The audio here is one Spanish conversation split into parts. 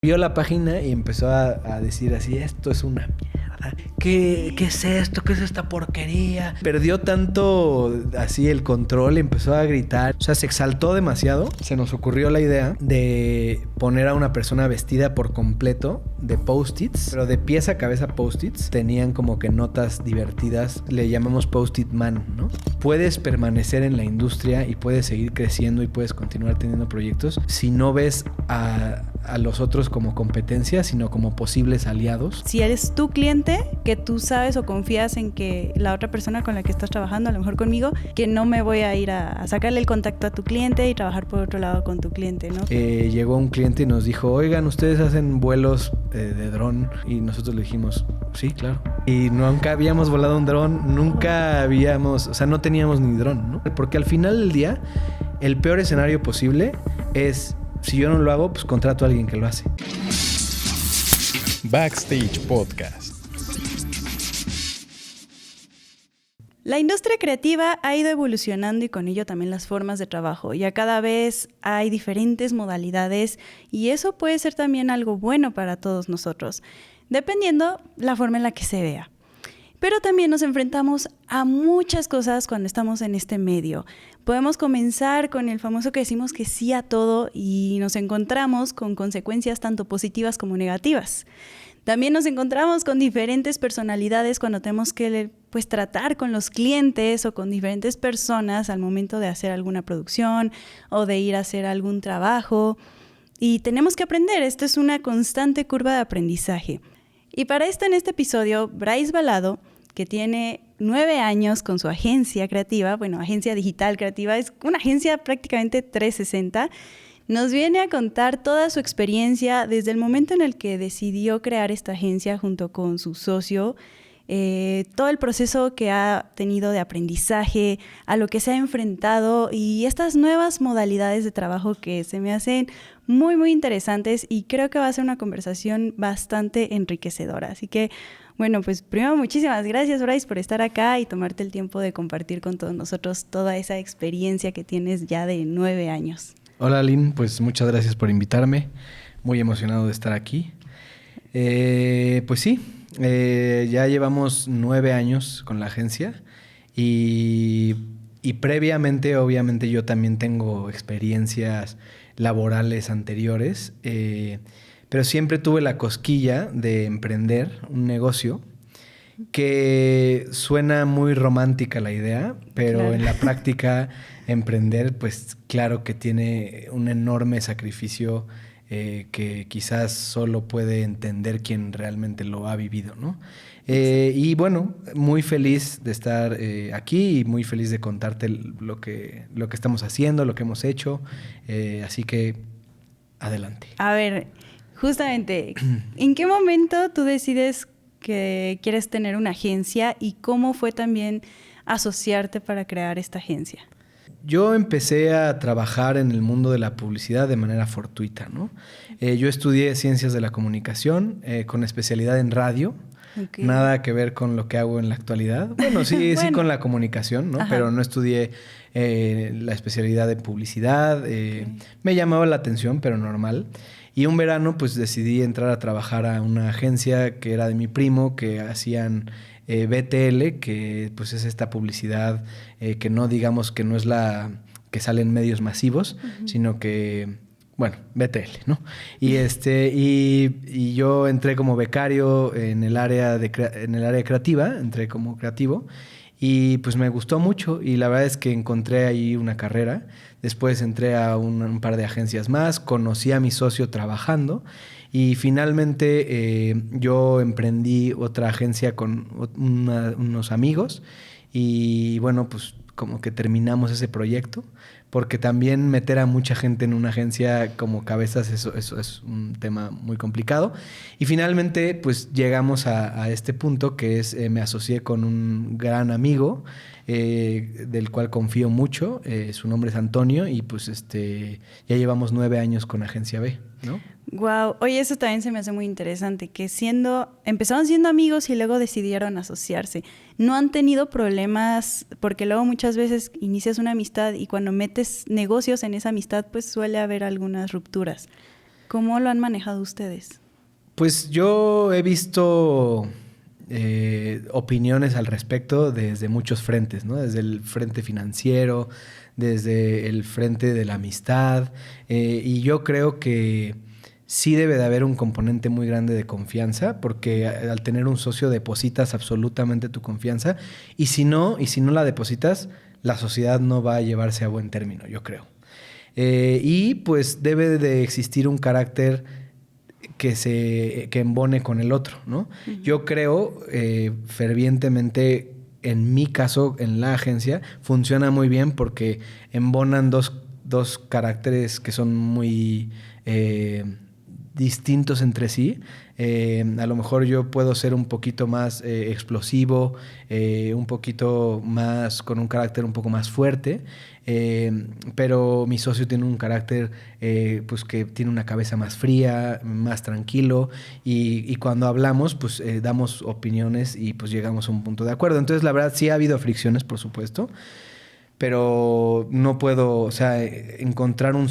Vio la página y empezó a decir así, esto es una mierda. ¿Qué es esto? ¿Qué es esta porquería? Perdió tanto así el control, empezó a gritar. O sea, se exaltó demasiado. Se nos ocurrió la idea de poner a una persona vestida por completo de post-its, pero de pies a cabeza post-its. Tenían como que notas divertidas. Le llamamos post-it man, ¿no? Puedes permanecer en la industria y puedes seguir creciendo y puedes continuar teniendo proyectos si no ves a los otros como competencia, sino como posibles aliados. Si eres tu cliente, que tú sabes o confías en que la otra persona con la que estás trabajando, a lo mejor conmigo, que no me voy a ir a sacarle el contacto a tu cliente y trabajar por otro lado con tu cliente, ¿no? Llegó un cliente y nos dijo, oigan, ustedes hacen vuelos de dron, y nosotros le dijimos, sí, claro. Y nunca habíamos volado un dron, nunca habíamos, o sea, no teníamos ni dron, ¿no? Porque al final del día, el peor escenario posible es, si yo no lo hago, pues contrato a alguien que lo hace. Backstage Podcast. La industria creativa ha ido evolucionando y con ello también las formas de trabajo. Ya cada vez hay diferentes modalidades y eso puede ser también algo bueno para todos nosotros, dependiendo la forma en la que se vea. Pero también nos enfrentamos a muchas cosas cuando estamos en este medio. Podemos comenzar con el famoso que decimos que sí a todo y nos encontramos con consecuencias tanto positivas como negativas. También nos encontramos con diferentes personalidades cuando tenemos que tratar con los clientes o con diferentes personas al momento de hacer alguna producción o de ir a hacer algún trabajo. Y tenemos que aprender, esta es una constante curva de aprendizaje. Y para esto, en este episodio, Bryce Balado, que tiene 9 años con su agencia creativa, agencia digital creativa, es una agencia prácticamente 360, nos viene a contar toda su experiencia desde el momento en el que decidió crear esta agencia junto con su socio, todo el proceso que ha tenido de aprendizaje, a lo que se ha enfrentado y estas nuevas modalidades de trabajo que se me hacen muy, muy interesantes y creo que va a ser una conversación bastante enriquecedora. Así que, pues primero muchísimas gracias, Bryce, por estar acá y tomarte el tiempo de compartir con todos nosotros toda esa experiencia que tienes ya de 9 años. Hola, Lynn, pues muchas gracias por invitarme. Muy emocionado de estar aquí. Pues sí, ya llevamos 9 años con la agencia y previamente, obviamente, yo también tengo experiencias laborales anteriores, pero siempre tuve la cosquilla de emprender un negocio que suena muy romántica la idea, pero claro, en la práctica emprender, pues claro que tiene un enorme sacrificio que quizás solo puede entender quien realmente lo ha vivido, ¿no? Y muy feliz de estar aquí y muy feliz de contarte lo que estamos haciendo, lo que hemos hecho. Así que, adelante. A ver, justamente, ¿en qué momento tú decides que quieres tener una agencia y cómo fue también asociarte para crear esta agencia? Yo empecé a trabajar en el mundo de la publicidad de manera fortuita, ¿no? Yo estudié Ciencias de la Comunicación con especialidad en radio. Okay. Nada que ver con lo que hago en la actualidad. Bueno, sí, sí con la comunicación, ¿no? Ajá. Pero no estudié la especialidad de publicidad. Okay. Me llamaba la atención, pero normal. Y un verano, pues decidí entrar a trabajar a una agencia que era de mi primo, que hacían BTL, que pues es esta publicidad que no digamos que no es la que sale en medios masivos, sino que, BTL, ¿no? Y y yo entré como becario en el área creativa, entré como creativo y pues me gustó mucho y la verdad es que encontré ahí una carrera. Después entré a un par de agencias más, conocí a mi socio trabajando y finalmente yo emprendí otra agencia con unos amigos y pues como que terminamos ese proyecto, porque también meter a mucha gente en una agencia como cabezas, eso es un tema muy complicado. Y finalmente pues llegamos a este punto que es, me asocié con un gran amigo del cual confío mucho, su nombre es Antonio y pues ya llevamos 9 años con Agencia B, ¿no? Wow, oye, eso también se me hace muy interesante, que empezaron siendo amigos y luego decidieron asociarse. ¿No han tenido problemas? Porque luego muchas veces inicias una amistad y cuando metes negocios en esa amistad, pues suele haber algunas rupturas. ¿Cómo lo han manejado ustedes? Pues yo he visto opiniones al respecto desde muchos frentes, ¿no? Desde el frente financiero, desde el frente de la amistad, y yo creo que sí debe de haber un componente muy grande de confianza, porque al tener un socio depositas absolutamente tu confianza, y si no la depositas, la sociedad no va a llevarse a buen término, yo creo. Y pues debe de existir un carácter que embone con el otro, ¿no? Uh-huh. Yo creo fervientemente, en mi caso, en la agencia, funciona muy bien porque embonan dos caracteres que son muy distintos entre sí. A lo mejor yo puedo ser un poquito más explosivo, un poquito más con un carácter un poco más fuerte, pero mi socio tiene un carácter pues que tiene una cabeza más fría, más tranquilo, y cuando hablamos pues damos opiniones y pues llegamos a un punto de acuerdo. Entonces la verdad sí ha habido fricciones, por supuesto, pero no puedo, o sea, encontrar un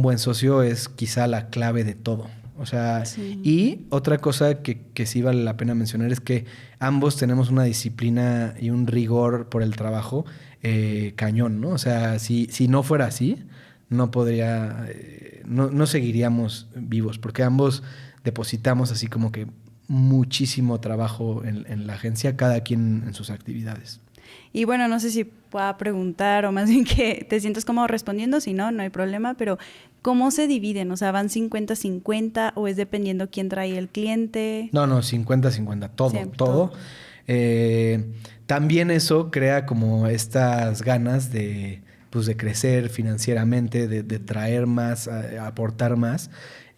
buen socio es quizá la clave de todo. O sea, sí. Y otra cosa que sí vale la pena mencionar es que ambos tenemos una disciplina y un rigor por el trabajo cañón, ¿no? O sea, si no fuera así, no seguiríamos vivos, porque ambos depositamos así como que muchísimo trabajo en la agencia, cada quien en sus actividades. Y bueno, no sé si pueda preguntar o más bien que te sientas cómodo respondiendo, si no hay problema, pero ¿cómo se dividen? O sea, ¿van 50-50 o es dependiendo quién trae el cliente? No, 50-50, todo. También eso crea como estas ganas de crecer financieramente, de traer más, aportar más.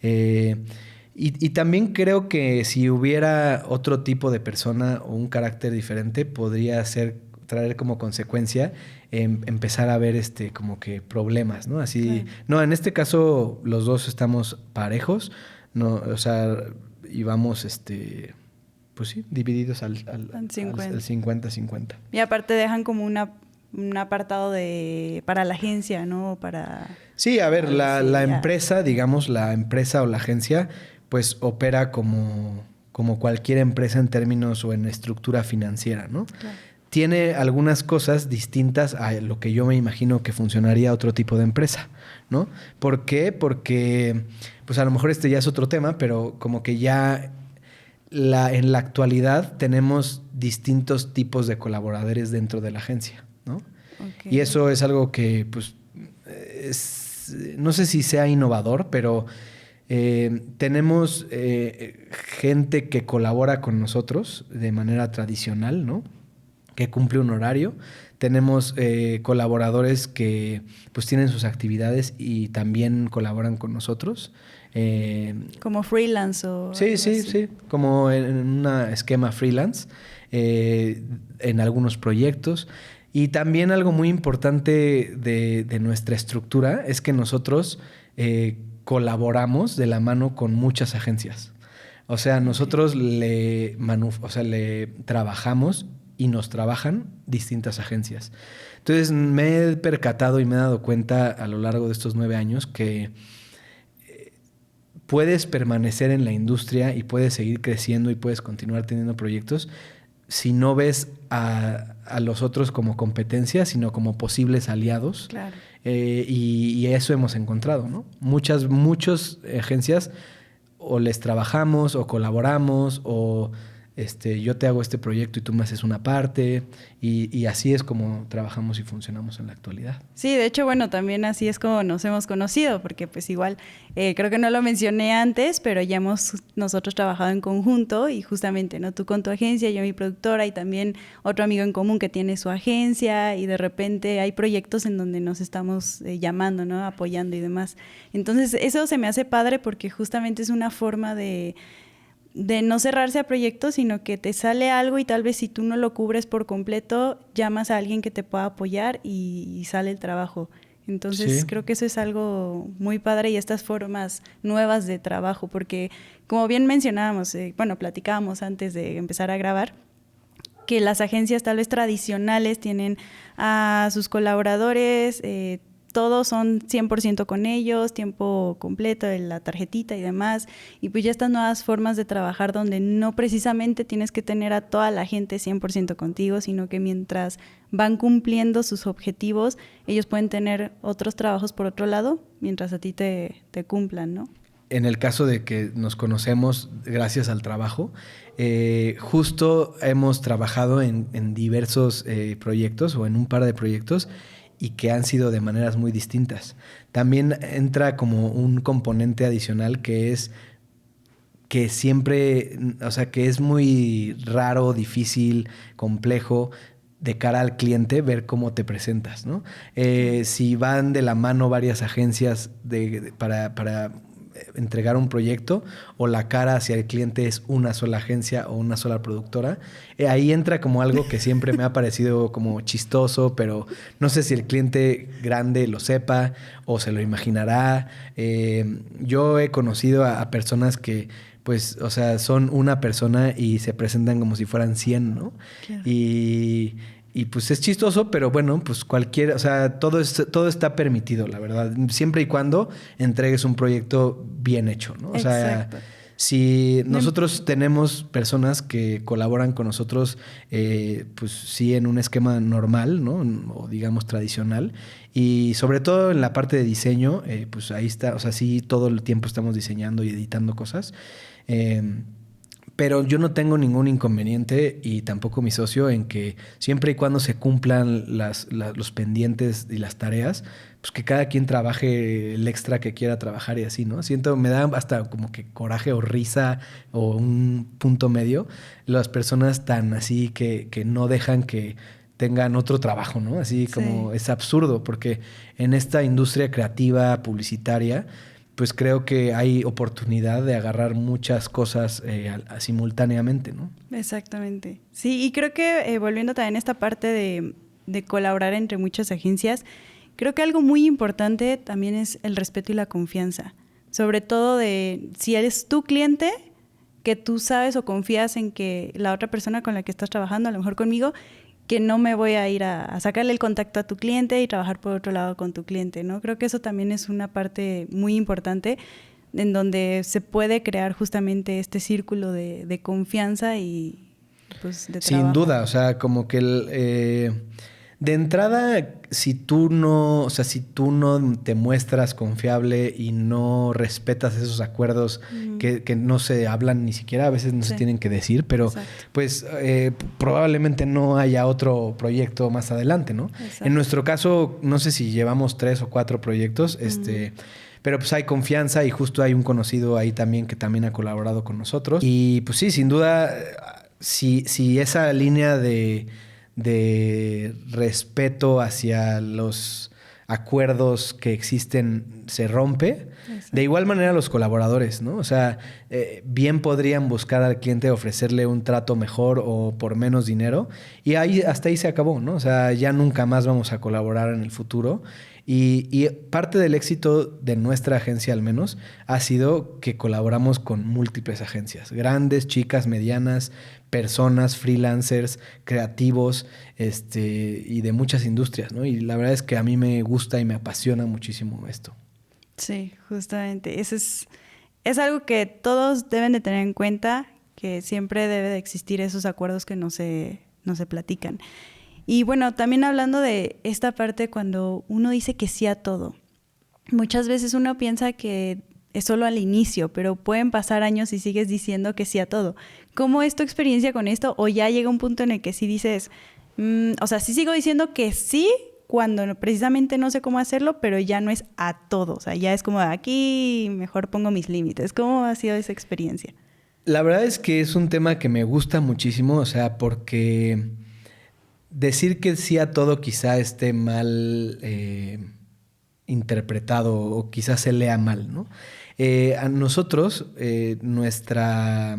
Y también creo que si hubiera otro tipo de persona o un carácter diferente, podría traer como consecuencia empezar a ver como que problemas, ¿no? Así, claro. No, en este caso los dos estamos parejos, no, o sea, y vamos pues sí, divididos al 50-50. Y aparte dejan como un apartado para la agencia, ¿no? Sí, a ver, la empresa, digamos, la empresa o la agencia, pues opera como cualquier empresa en términos o en estructura financiera, ¿no? Claro. Tiene algunas cosas distintas a lo que yo me imagino que funcionaría otro tipo de empresa, ¿no? ¿Por qué? Porque, pues a lo mejor ya es otro tema, pero como que ya en la actualidad tenemos distintos tipos de colaboradores dentro de la agencia, ¿no? Okay. Y eso es algo que, pues, no sé si sea innovador, pero tenemos gente que colabora con nosotros de manera tradicional, ¿no? Que cumple un horario. Tenemos colaboradores que pues tienen sus actividades y también colaboran con nosotros. ¿Como freelance o...? Sí, como en un esquema freelance, en algunos proyectos. Y también algo muy importante de nuestra estructura es que nosotros colaboramos de la mano con muchas agencias. O sea, nosotros le trabajamos y nos trabajan distintas agencias. Entonces me he percatado y me he dado cuenta a lo largo de estos 9 años que puedes permanecer en la industria y puedes seguir creciendo y puedes continuar teniendo proyectos si no ves a los otros como competencia, sino como posibles aliados. Claro. Y eso hemos encontrado, ¿no? Muchas agencias o les trabajamos o colaboramos o yo te hago este proyecto y tú me haces una parte, y así es como trabajamos y funcionamos en la actualidad. Sí, de hecho, bueno, también así es como nos hemos conocido, porque pues igual, creo que no lo mencioné antes, pero ya hemos nosotros trabajado en conjunto y justamente, ¿no? Tú con tu agencia, yo mi productora y también otro amigo en común que tiene su agencia, y de repente hay proyectos en donde nos estamos llamando, ¿no? Apoyando y demás. Entonces, eso se me hace padre porque justamente es una forma de no cerrarse a proyectos, sino que te sale algo y tal vez si tú no lo cubres por completo, llamas a alguien que te pueda apoyar y sale el trabajo. Entonces, sí, creo que eso es algo muy padre, y estas formas nuevas de trabajo, porque como bien mencionábamos, platicábamos antes de empezar a grabar, que las agencias tal vez tradicionales tienen a sus colaboradores, todos son 100% con ellos, tiempo completo, la tarjetita y demás. Y pues ya estas nuevas formas de trabajar donde no precisamente tienes que tener a toda la gente 100% contigo, sino que mientras van cumpliendo sus objetivos, ellos pueden tener otros trabajos por otro lado, mientras a ti te cumplan, ¿no? En el caso de que nos conocemos gracias al trabajo, justo hemos trabajado en diversos proyectos o en un par de proyectos y que han sido de maneras muy distintas. También entra como un componente adicional que es que siempre, o sea, que es muy raro, difícil, complejo de cara al cliente ver cómo te presentas, ¿no? Si van de la mano varias agencias para entregar un proyecto o la cara hacia el cliente es una sola agencia o una sola productora, ahí entra como algo que siempre me ha parecido como chistoso, pero no sé si el cliente grande lo sepa o se lo imaginará. Yo he conocido a personas que pues, o sea, son una persona y se presentan como si fueran 100, ¿no? Claro. Y pues es chistoso, pero bueno, pues o sea, todo está permitido, la verdad. Siempre y cuando entregues un proyecto bien hecho, ¿no? O Exacto. sea, si nosotros tenemos personas que colaboran con nosotros, pues sí, en un esquema normal, ¿no? O digamos tradicional. Y sobre todo en la parte de diseño, pues ahí está, o sea, sí, todo el tiempo estamos diseñando y editando cosas. Pero yo no tengo ningún inconveniente y tampoco mi socio en que siempre y cuando se cumplan los pendientes y las tareas, pues que cada quien trabaje el extra que quiera trabajar y así, ¿no? Me da hasta como que coraje o risa o un punto medio las personas tan así que no dejan que tengan otro trabajo, ¿no? Así como es absurdo porque en esta industria creativa, publicitaria, pues creo que hay oportunidad de agarrar muchas cosas simultáneamente, ¿no? Exactamente. Sí, y creo que volviendo también a esta parte de colaborar entre muchas agencias, creo que algo muy importante también es el respeto y la confianza. Sobre todo de si eres tu cliente, que tú sabes o confías en que la otra persona con la que estás trabajando, a lo mejor conmigo, que no me voy a ir a sacarle el contacto a tu cliente y trabajar por otro lado con tu cliente, ¿no? Creo que eso también es una parte muy importante en donde se puede crear justamente este círculo de confianza y pues de trabajo. Sin duda, o sea, como que de entrada, si tú no te muestras confiable y no respetas esos acuerdos que no se hablan ni siquiera, a veces no se tienen que decir, pero exacto, pues probablemente no haya otro proyecto más adelante, ¿no? Exacto. En nuestro caso, no sé si llevamos 3 o 4 proyectos, pero pues hay confianza y justo hay un conocido ahí también que también ha colaborado con nosotros. Y pues sí, sin duda, si esa línea de respeto hacia los acuerdos que existen se rompe. Exacto. De igual manera los colaboradores, ¿no? O sea, bien podrían buscar al cliente ofrecerle un trato mejor o por menos dinero y hasta ahí se acabó, ¿no? O sea, ya nunca más vamos a colaborar en el futuro. Y parte del éxito de nuestra agencia, al menos, ha sido que colaboramos con múltiples agencias. Grandes, chicas, medianas, personas, freelancers, creativos, y de muchas industrias, ¿no? Y la verdad es que a mí me gusta y me apasiona muchísimo esto. Sí, justamente. Eso es algo que todos deben de tener en cuenta, que siempre debe de existir esos acuerdos que no se platican. Y bueno, también hablando de esta parte cuando uno dice que sí a todo. Muchas veces uno piensa que es solo al inicio, pero pueden pasar años y sigues diciendo que sí a todo. ¿Cómo es tu experiencia con esto? ¿O ya llega un punto en el que sí dices, o sea, sí sigo diciendo que sí cuando precisamente no sé cómo hacerlo, pero ya no es a todo? O sea, ya es como aquí mejor pongo mis límites. ¿Cómo ha sido esa experiencia? La verdad es que es un tema que me gusta muchísimo, o sea, porque decir que sí a todo quizá esté mal interpretado o quizás se lea mal, ¿no? A nosotros, nuestra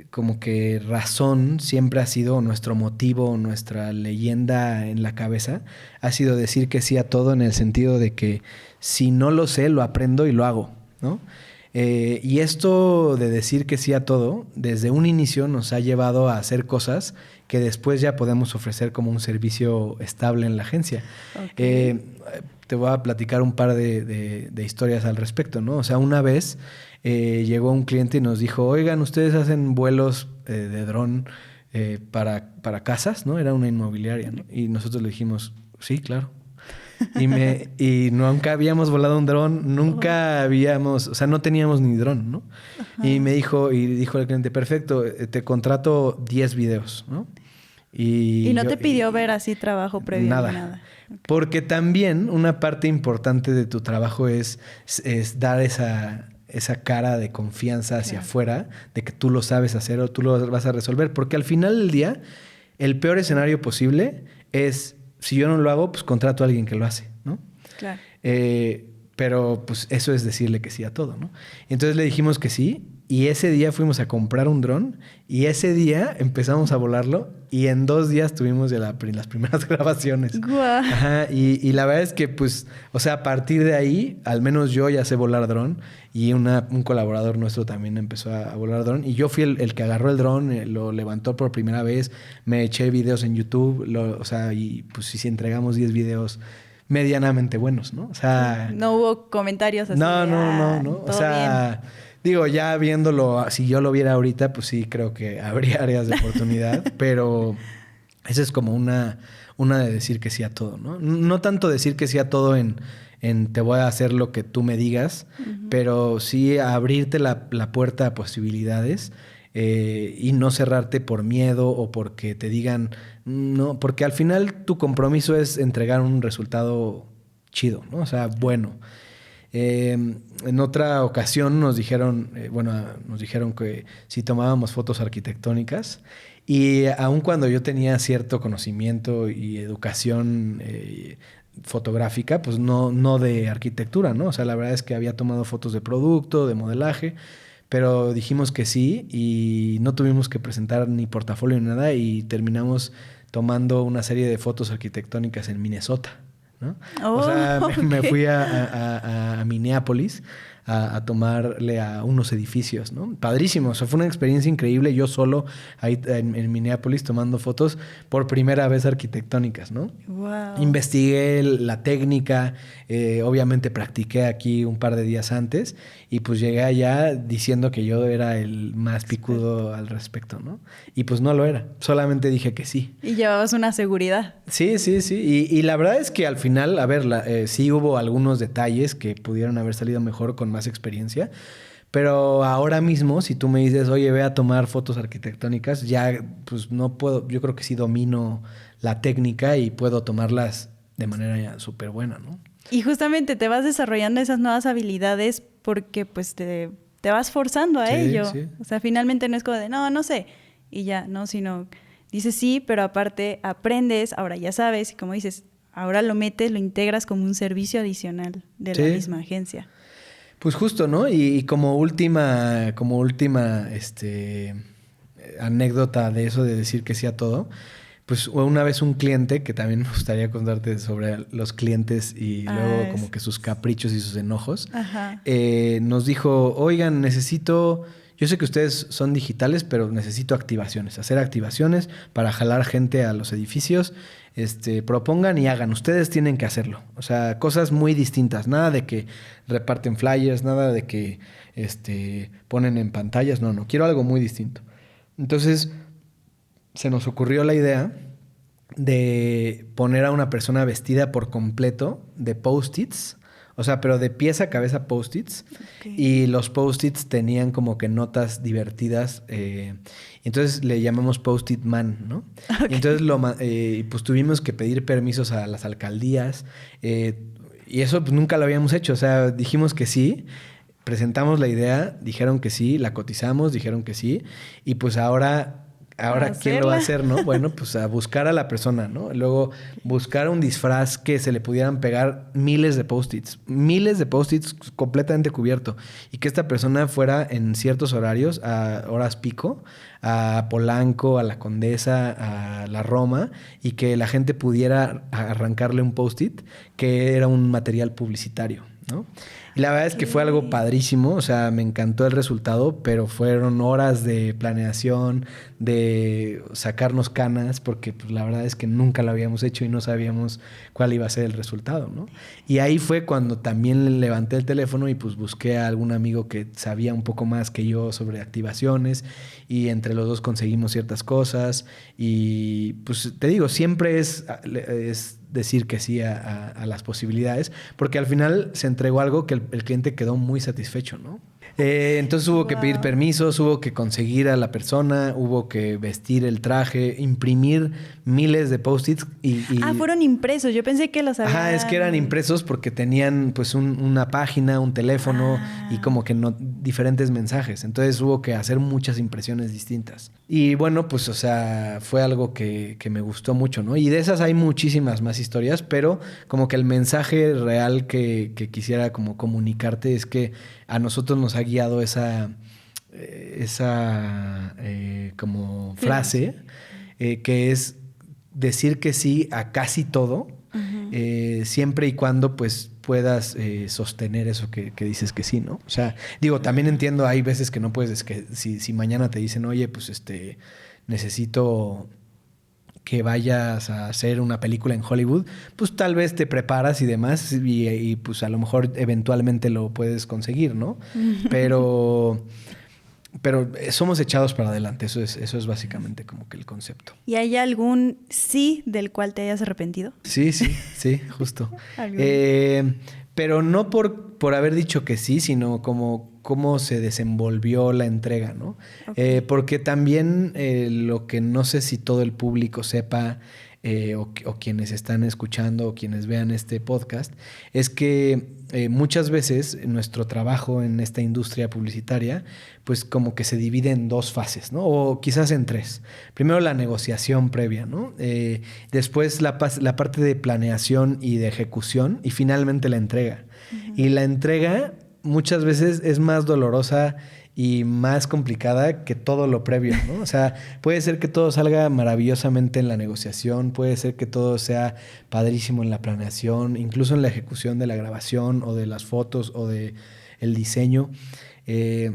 como que razón siempre ha sido, nuestro motivo, nuestra leyenda en la cabeza, ha sido decir que sí a todo en el sentido de que si no lo sé, lo aprendo y lo hago, ¿no? Y esto de decir que sí a todo, desde un inicio nos ha llevado a hacer cosas que después ya podemos ofrecer como un servicio estable en la agencia. Okay. te voy a platicar un par de historias al respecto, ¿no? O sea, una vez llegó un cliente y nos dijo, oigan, ustedes hacen vuelos de dron para casas, ¿no? Era una inmobiliaria, ¿no? Y nosotros le dijimos, sí, claro. Y nunca habíamos volado un dron, nunca habíamos, o sea, no teníamos ni dron, ¿no? Ajá. Y dijo el cliente, perfecto, te contrato 10 videos, ¿no? Y no te pidió ver así trabajo previo. Nada. Okay. Porque también una parte importante de tu trabajo es dar esa cara de confianza hacia afuera, de que tú lo sabes hacer o tú lo vas a resolver. Porque al final del día, el peor escenario posible es, si yo no lo hago, pues contrato a alguien que lo hace, ¿no? Claro. Pero pues eso es decirle que sí a todo, ¿no? Entonces le dijimos que sí. Y ese día fuimos a comprar un dron y ese día empezamos a volarlo y en 2 días tuvimos ya las primeras grabaciones. ¡Guau! Ajá, y la verdad es que, pues, o sea, a partir de ahí, al menos yo ya sé volar dron y un colaborador nuestro también empezó a volar dron y yo fui el que agarró el dron, lo levantó por primera vez, me eché videos en YouTube, o sea, y pues sí entregamos 10 videos medianamente buenos, ¿no? O sea... No hubo comentarios así. No. O sea... Bien. Digo, ya viéndolo, si yo lo viera ahorita, pues sí creo que habría áreas de oportunidad, pero esa es como una de decir que sí a todo, ¿no? No tanto decir que sí a todo en te voy a hacer lo que tú me digas, pero sí abrirte la puerta a posibilidades y no cerrarte por miedo o porque te digan no, porque al final tu compromiso es entregar un resultado chido, ¿no? O sea, bueno. En otra ocasión nos dijeron que si tomábamos fotos arquitectónicas y aun cuando yo tenía cierto conocimiento y educación fotográfica, pues no de arquitectura, ¿no? O sea, la verdad es que había tomado fotos de producto, de modelaje, pero dijimos que sí y no tuvimos que presentar ni portafolio ni nada y terminamos tomando una serie de fotos arquitectónicas en Minnesota, ¿no? Oh, o sea, okay. me fui a Minneapolis a tomarle a unos edificios, ¿no? Padrísimo, o sea, fue una experiencia increíble. Yo solo ahí en Minneapolis tomando fotos por primera vez arquitectónicas, ¿no? Wow. Investigué la técnica, obviamente practiqué aquí un par de días antes y pues llegué allá diciendo que yo era el más picudo al respecto, ¿no? Y pues no lo era, solamente dije que sí. Y llevabas una seguridad. Sí. Y la verdad es que al final, a ver, sí hubo algunos detalles que pudieron haber salido mejor con más experiencia, pero ahora mismo, si tú me dices, oye, ve a tomar fotos arquitectónicas, ya pues no puedo, yo creo que sí domino la técnica y puedo tomarlas de manera súper buena, ¿no? Y justamente te vas desarrollando esas nuevas habilidades porque pues te vas forzando a ello. Sí. O sea, finalmente no es como de, no sé, y ya, no, sino dices sí, pero aparte aprendes, ahora ya sabes, y como dices, ahora lo metes, lo integras como un servicio adicional de la misma agencia. Pues justo, ¿no? Y como última anécdota de eso de decir que sí a todo, pues una vez un cliente, que también me gustaría contarte sobre los clientes y luego como que sus caprichos y sus enojos, nos dijo, oigan, yo sé que ustedes son digitales, pero necesito hacer activaciones para jalar gente a los edificios. Propongan y hagan. Ustedes tienen que hacerlo. O sea, cosas muy distintas. Nada de que reparten flyers, nada de que ponen en pantallas. No. Quiero algo muy distinto. Entonces, se nos ocurrió la idea de poner a una persona vestida por completo de post-its. O sea, pero de pies a cabeza post-its. Okay. Y los post-its tenían como que notas divertidas. Entonces le llamamos post-it man, ¿no? Okay. Y entonces pues tuvimos que pedir permisos a las alcaldías. Y eso pues nunca lo habíamos hecho. O sea, dijimos que sí. Presentamos la idea, dijeron que sí. La cotizamos, dijeron que sí. Y pues ahora ¿quién lo va a hacer, no? Bueno, pues a buscar a la persona, ¿no? Luego buscar un disfraz que se le pudieran pegar miles de post-its completamente cubierto. Y que esta persona fuera en ciertos horarios, a horas pico, a Polanco, a la Condesa, a la Roma, y que la gente pudiera arrancarle un post-it que era un material publicitario, ¿no? Y la verdad es que fue algo padrísimo, o sea, me encantó el resultado, pero fueron horas de planeación, de sacarnos canas, porque pues, la verdad es que nunca lo habíamos hecho y no sabíamos cuál iba a ser el resultado, ¿no? Y ahí fue cuando también levanté el teléfono y pues busqué a algún amigo que sabía un poco más que yo sobre activaciones y entre los dos conseguimos ciertas cosas y pues te digo, siempre es decir que sí a las posibilidades, porque al final se entregó algo que el cliente quedó muy satisfecho, ¿no? Entonces hubo que pedir permisos, hubo que conseguir a la persona, hubo que vestir el traje, imprimir miles de post-its fueron impresos. Yo pensé que los habían... Ajá, es que eran impresos porque tenían pues una página, un teléfono y como que diferentes mensajes. Entonces hubo que hacer muchas impresiones distintas. Y bueno, pues o sea, fue algo que me gustó mucho, ¿no? Y de esas hay muchísimas más historias, pero como que el mensaje real que quisiera como comunicarte es que a nosotros nos ha guiado esa como frase que es decir que sí a casi todo, siempre y cuando pues puedas sostener eso que dices que sí, ¿no? O sea, digo, también entiendo, hay veces que no puedes, que si mañana te dicen, oye, pues necesito que vayas a hacer una película en Hollywood, pues tal vez te preparas y demás y pues a lo mejor eventualmente lo puedes conseguir, ¿no? Pero somos echados para adelante, eso es básicamente como que el concepto. ¿Y hay algún sí del cual te hayas arrepentido? Sí, justo. Pero no por haber dicho que sí, sino como cómo se desenvolvió la entrega, ¿no? Okay. Porque también lo que no sé si todo el público sepa o quienes están escuchando o quienes vean este podcast, es que muchas veces nuestro trabajo en esta industria publicitaria, pues como que se divide en dos fases, ¿no? O quizás en tres. Primero la negociación previa, ¿no? Después la parte de planeación y de ejecución y finalmente la entrega. Uh-huh. Y la entrega muchas veces es más dolorosa y más complicada que todo lo previo, ¿no? O sea, puede ser que todo salga maravillosamente en la negociación, puede ser que todo sea padrísimo en la planeación, incluso en la ejecución de la grabación o de las fotos o de el diseño, que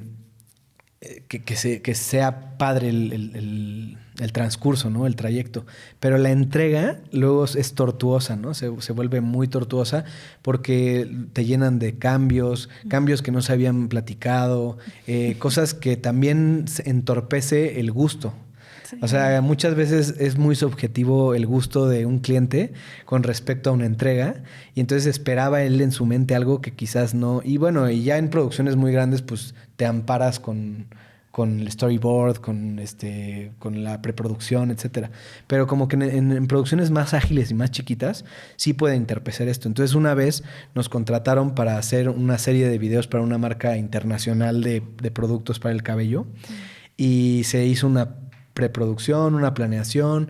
sea padre el transcurso, ¿no? El trayecto. Pero la entrega luego es tortuosa, ¿no? Se vuelve muy tortuosa porque te llenan de cambios que no se habían platicado, cosas que también entorpece el gusto. Sí. O sea, muchas veces es muy subjetivo el gusto de un cliente con respecto a una entrega y entonces esperaba él en su mente algo que quizás no. Y bueno, y ya en producciones muy grandes pues te amparas con el storyboard, con la preproducción, etcétera. Pero como que en producciones más ágiles y más chiquitas sí puede entorpecer esto. Entonces una vez nos contrataron para hacer una serie de videos para una marca internacional de productos para el cabello y se hizo una preproducción, una planeación.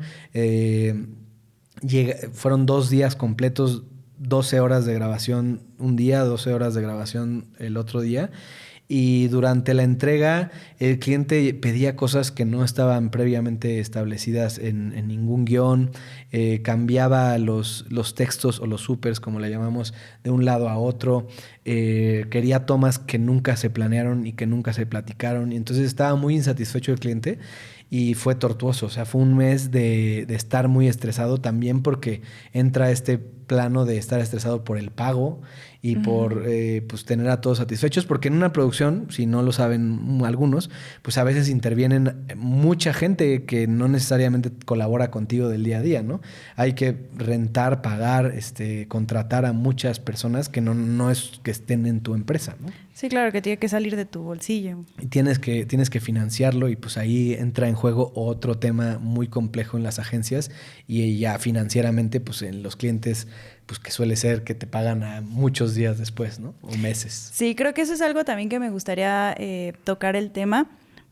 Fueron 2 días completos, 12 horas de grabación un día, 12 horas de grabación el otro día. Y durante la entrega el cliente pedía cosas que no estaban previamente establecidas en ningún guión, cambiaba los textos o los supers, como le llamamos, de un lado a otro, quería tomas que nunca se planearon y que nunca se platicaron, y entonces estaba muy insatisfecho el cliente y fue tortuoso. O sea, fue un mes de estar muy estresado también porque entra este plano de estar estresado por el pago y por pues tener a todos satisfechos, porque en una producción, si no lo saben algunos, pues a veces intervienen mucha gente que no necesariamente colabora contigo del día a día, ¿no? Hay que rentar, pagar, contratar a muchas personas que no es que estén en tu empresa, ¿no? Sí, claro, que tiene que salir de tu bolsillo. Y tienes que financiarlo y pues ahí entra en juego otro tema muy complejo en las agencias y ya financieramente pues en los clientes pues que suele ser que te pagan a muchos días después, ¿no? O meses. Sí, creo que eso es algo también que me gustaría tocar el tema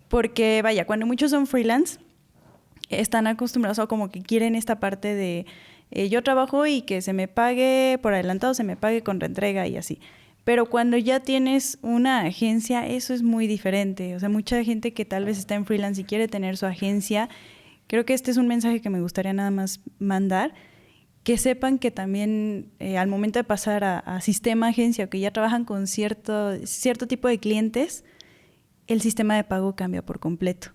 porque vaya, cuando muchos son freelance están acostumbrados o como que quieren esta parte de yo trabajo y que se me pague por adelantado, se me pague con reentrega y así. Pero cuando ya tienes una agencia, eso es muy diferente. O sea, mucha gente que tal vez está en freelance y quiere tener su agencia, creo que este es un mensaje que me gustaría nada más mandar, que sepan que también al momento de pasar a sistema agencia o que ya trabajan con cierto tipo de clientes, el sistema de pago cambia por completo.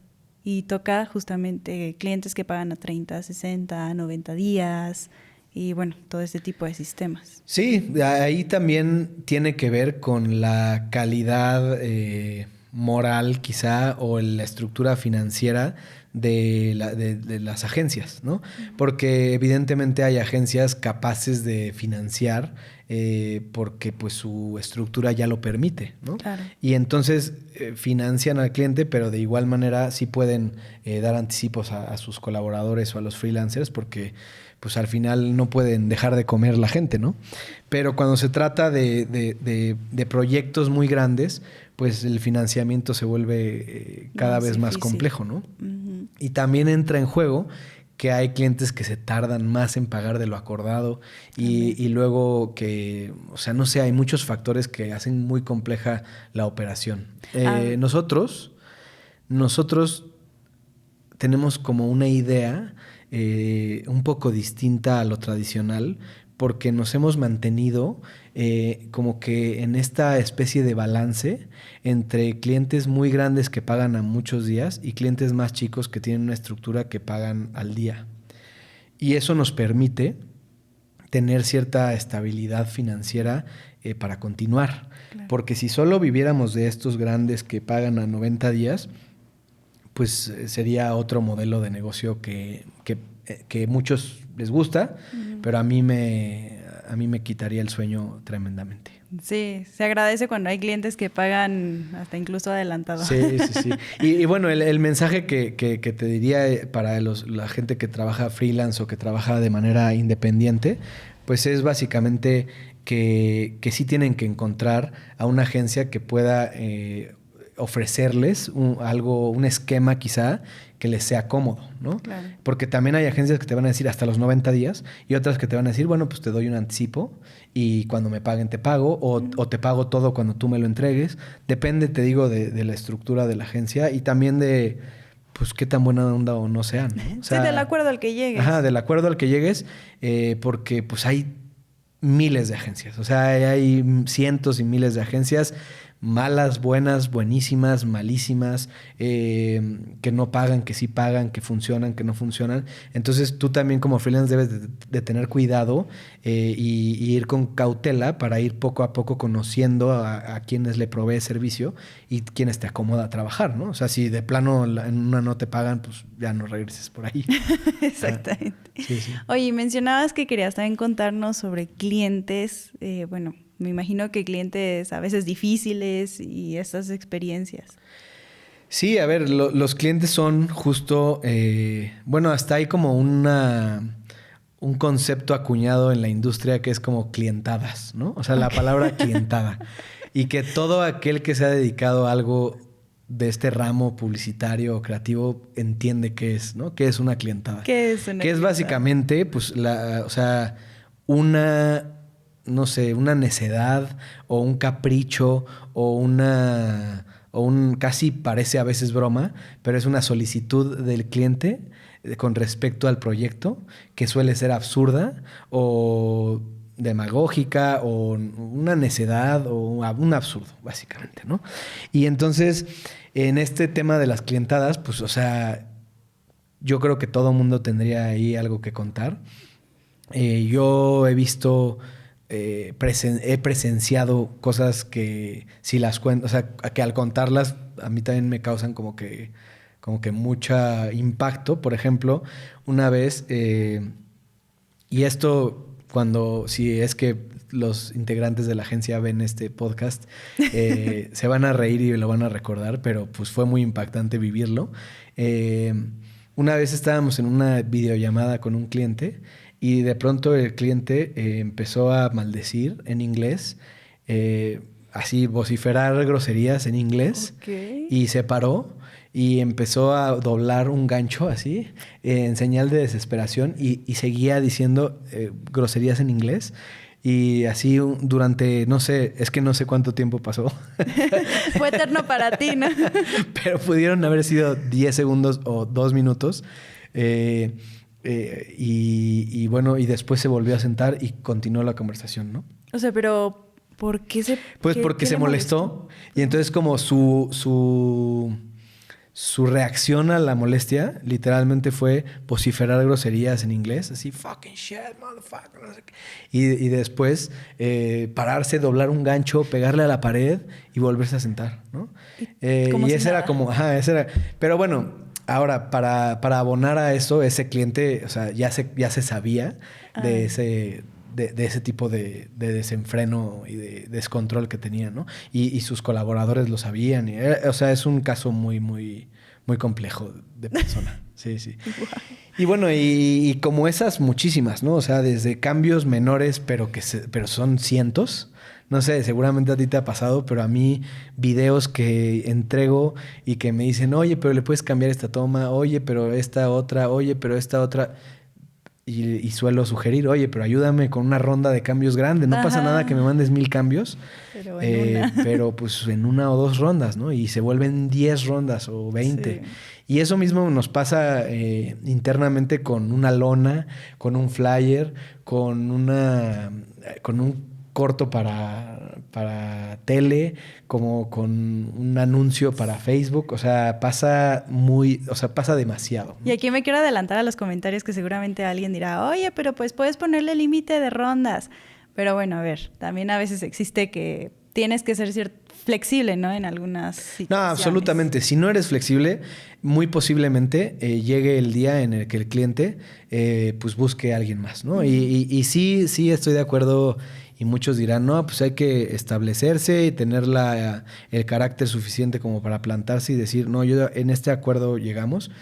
Y toca justamente clientes que pagan a 30, 60, 90 días y bueno, todo ese tipo de sistemas. Sí, ahí también tiene que ver con la calidad moral quizá o la estructura financiera de las agencias, ¿no? Porque evidentemente hay agencias capaces de financiar porque pues su estructura ya lo permite, ¿no? Claro. Y entonces financian al cliente, pero de igual manera sí pueden dar anticipos a sus colaboradores o a los freelancers porque pues al final no pueden dejar de comer la gente, ¿no? Pero cuando se trata de proyectos muy grandes, pues el financiamiento se vuelve cada vez más complejo, ¿no? Uh-huh. Y también entra en juego que hay clientes que se tardan más en pagar de lo acordado y luego que, o sea, no sé, hay muchos factores que hacen muy compleja la operación. Nosotros tenemos como una idea un poco distinta a lo tradicional porque nos hemos mantenido como que en esta especie de balance entre clientes muy grandes que pagan a muchos días y clientes más chicos que tienen una estructura que pagan al día. Y eso nos permite tener cierta estabilidad financiera para continuar. Claro. Porque si solo viviéramos de estos grandes que pagan a 90 días, pues sería otro modelo de negocio que muchos les gusta, pero a mí me quitaría el sueño tremendamente. Sí, se agradece cuando hay clientes que pagan hasta incluso adelantado. Sí. Y bueno, el mensaje que te diría para la gente que trabaja freelance o que trabaja de manera independiente, pues es básicamente que sí tienen que encontrar a una agencia que pueda ofrecerles un esquema quizá que les sea cómodo, ¿no? Claro. Porque también hay agencias que te van a decir hasta los 90 días y otras que te van a decir, bueno, pues te doy un anticipo y cuando me paguen te pago o te pago todo cuando tú me lo entregues. Depende, te digo, de la estructura de la agencia y también de pues qué tan buena onda o no sean, ¿no? O sea, sí, del acuerdo al que llegues. Ajá, del acuerdo al que llegues, porque pues hay miles de agencias. O sea, hay cientos y miles de agencias malas, buenas, buenísimas, malísimas, que no pagan, que sí pagan, que funcionan, que no funcionan. Entonces tú también como freelance debes de tener cuidado y ir con cautela para ir poco a poco conociendo a quienes le provee servicio y quienes te acomoda a trabajar, ¿no? O sea, si de plano en una no te pagan, pues ya no regreses por ahí. Exactamente. Sí. Oye, mencionabas que querías también contarnos sobre clientes, bueno, me imagino que clientes a veces difíciles y estas experiencias. Sí, a ver, los clientes son justo, bueno, hasta hay como un concepto acuñado en la industria que es como clientadas, ¿no? O sea, la palabra clientada. Y que todo aquel que se ha dedicado a algo de este ramo publicitario o creativo entiende qué es, ¿no? ¿Qué es una clientada? ¿Qué es una clientada? Que es básicamente, pues, no sé, una necedad o un capricho o un casi parece a veces broma, pero es una solicitud del cliente con respecto al proyecto que suele ser absurda o demagógica o una necedad o un absurdo, básicamente, ¿no? Y entonces, en este tema de las clientadas, pues, o sea, yo creo que todo mundo tendría ahí algo que contar. Yo he visto... he presenciado cosas que si las cuento, o sea, que al contarlas a mí también me causan como que mucho impacto. Por ejemplo, una vez, y esto si es que los integrantes de la agencia ven este podcast, se van a reír y lo van a recordar, pero pues fue muy impactante vivirlo. Una vez estábamos en una videollamada con un cliente y de pronto el cliente empezó a maldecir en inglés, así vociferar groserías en inglés. Okay. Y se paró y empezó a doblar un gancho así, en señal de desesperación y seguía diciendo groserías en inglés. Y así durante, no sé, es que no sé cuánto tiempo pasó. Fue eterno para ti, ¿no? Pero pudieron haber sido 10 segundos o 2 minutos. Y bueno, y después se volvió a sentar y continuó la conversación, ¿no? O sea, pero ¿por qué se...? Pues porque se molestó. Y entonces como su reacción a la molestia literalmente fue vociferar groserías en inglés. Así, fucking shit, motherfucker. No sé qué. Y después pararse, doblar un gancho, pegarle a la pared y volverse a sentar, ¿no? Y ese era como... Ajá, ese era... Pero bueno... Ahora, para abonar a eso, ese cliente, o sea, ya se sabía de ese tipo de desenfreno y de descontrol que tenía, ¿no? Y sus colaboradores lo sabían. O sea, es un caso muy, muy, muy complejo de persona. Sí, sí. Wow. Y bueno, y como esas, muchísimas, ¿no? O sea, desde cambios menores, pero son cientos. No sé, seguramente a ti te ha pasado, pero a mí videos que entrego y que me dicen, oye, pero le puedes cambiar esta toma, oye, pero esta otra, oye, pero esta otra. Y suelo sugerir, oye, pero ayúdame con una ronda de cambios grande. No pasa nada que me mandes 1000 cambios, pero pues en 1 o 2 rondas, ¿no? Y se vuelven 10 rondas o 20. Sí. Y eso mismo nos pasa internamente con una lona, con un flyer, con un corto para tele, como con un anuncio para Facebook. O sea, pasa demasiado, ¿no? Y aquí me quiero adelantar a los comentarios que seguramente alguien dirá, oye, pero pues puedes ponerle límite de rondas. Pero bueno, a ver, también a veces existe que tienes que ser flexible, ¿no? En algunas situaciones. No, absolutamente. Si no eres flexible, muy posiblemente llegue el día en el que el cliente pues busque a alguien más, ¿no? Uh-huh. Y sí estoy de acuerdo. Y muchos dirán, no, pues hay que establecerse y tener el carácter suficiente como para plantarse y decir, no, yo en este acuerdo llegamos.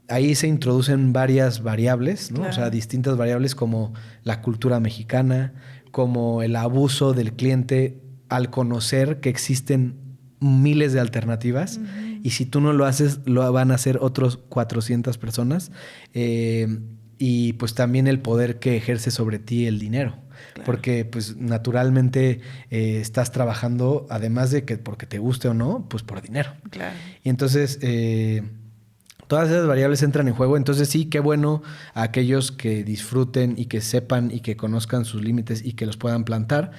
Ahí se introducen varias variables, ¿no? Claro. O sea, distintas variables como la cultura mexicana, como el abuso del cliente al conocer que existen miles de alternativas. Uh-huh. Y si tú no lo haces, lo van a hacer otros 400 personas. Y pues también el poder que ejerce sobre ti el dinero. Claro. Porque pues naturalmente estás trabajando, además de que porque te guste o no, pues por dinero. Claro. Y entonces todas esas variables entran en juego. Entonces sí, qué bueno a aquellos que disfruten y que sepan y que conozcan sus límites y que los puedan plantar.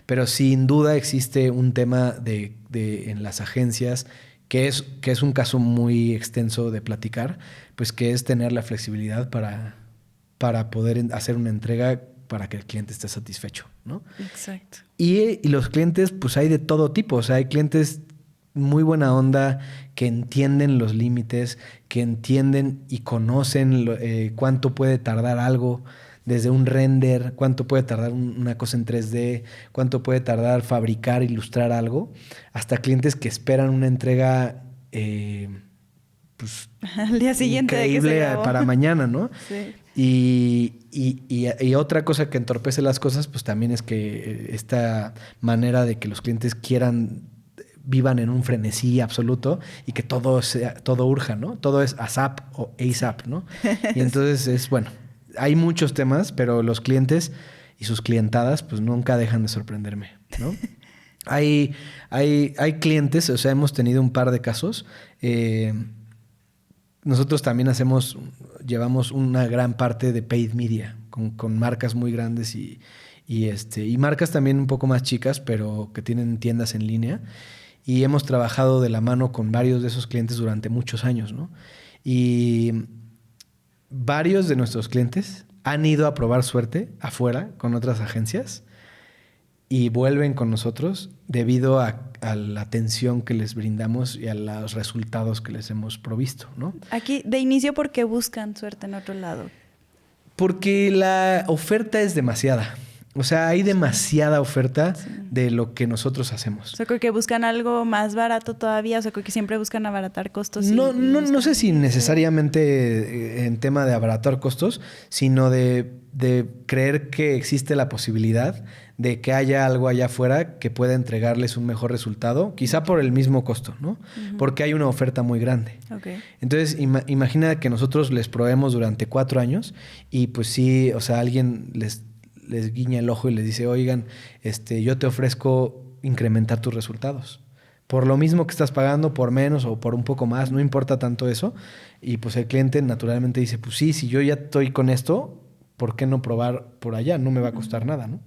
Pero sin duda existe un tema en las agencias que es un caso muy extenso de platicar, pues que es tener la flexibilidad para poder hacer una entrega para que el cliente esté satisfecho, ¿no? Exacto. Y los clientes, pues hay de todo tipo. O sea, hay clientes muy buena onda que entienden los límites, que entienden y conocen cuánto puede tardar algo, desde un render, cuánto puede tardar una cosa en 3D, cuánto puede tardar fabricar, ilustrar algo, hasta clientes que esperan una entrega pues al día siguiente increíble de que se para mañana, ¿no? Sí. Y otra cosa que entorpece las cosas, pues también es que esta manera de que los clientes vivan en un frenesí absoluto y que todo urja, ¿no? Todo es ASAP o ASAP, ¿no? Y entonces hay muchos temas, pero los clientes y sus clientadas pues nunca dejan de sorprenderme, ¿no? Hay clientes, o sea, hemos tenido un par de casos. Nosotros también llevamos una gran parte de paid media con marcas muy grandes y marcas también un poco más chicas, pero que tienen tiendas en línea. Y hemos trabajado de la mano con varios de esos clientes durante muchos años, ¿no? Y varios de nuestros clientes han ido a probar suerte afuera con otras agencias y vuelven con nosotros debido a la atención que les brindamos y a los resultados que les hemos provisto, ¿no? Aquí, de inicio, ¿por qué buscan suerte en otro lado? Porque la oferta es demasiada. O sea, hay demasiada oferta de lo que nosotros hacemos. O sea, creo que buscan algo más barato todavía. O sea, creo que siempre buscan abaratar costos. No sé si necesariamente en tema de abaratar costos, sino de creer que existe la posibilidad de que haya algo allá afuera que pueda entregarles un mejor resultado, quizá por el mismo costo, ¿no? Uh-huh. Porque hay una oferta muy grande. Okay. Entonces, imagina que nosotros les proveemos durante 4 años y pues sí, o sea, alguien les guiña el ojo y les dice, oigan, yo te ofrezco incrementar tus resultados. por lo mismo que estás pagando, por menos o por un poco más, no importa tanto eso. Y pues el cliente naturalmente dice, pues sí, si yo ya estoy con esto, ¿por qué no probar por allá? No me va a costar nada, ¿no?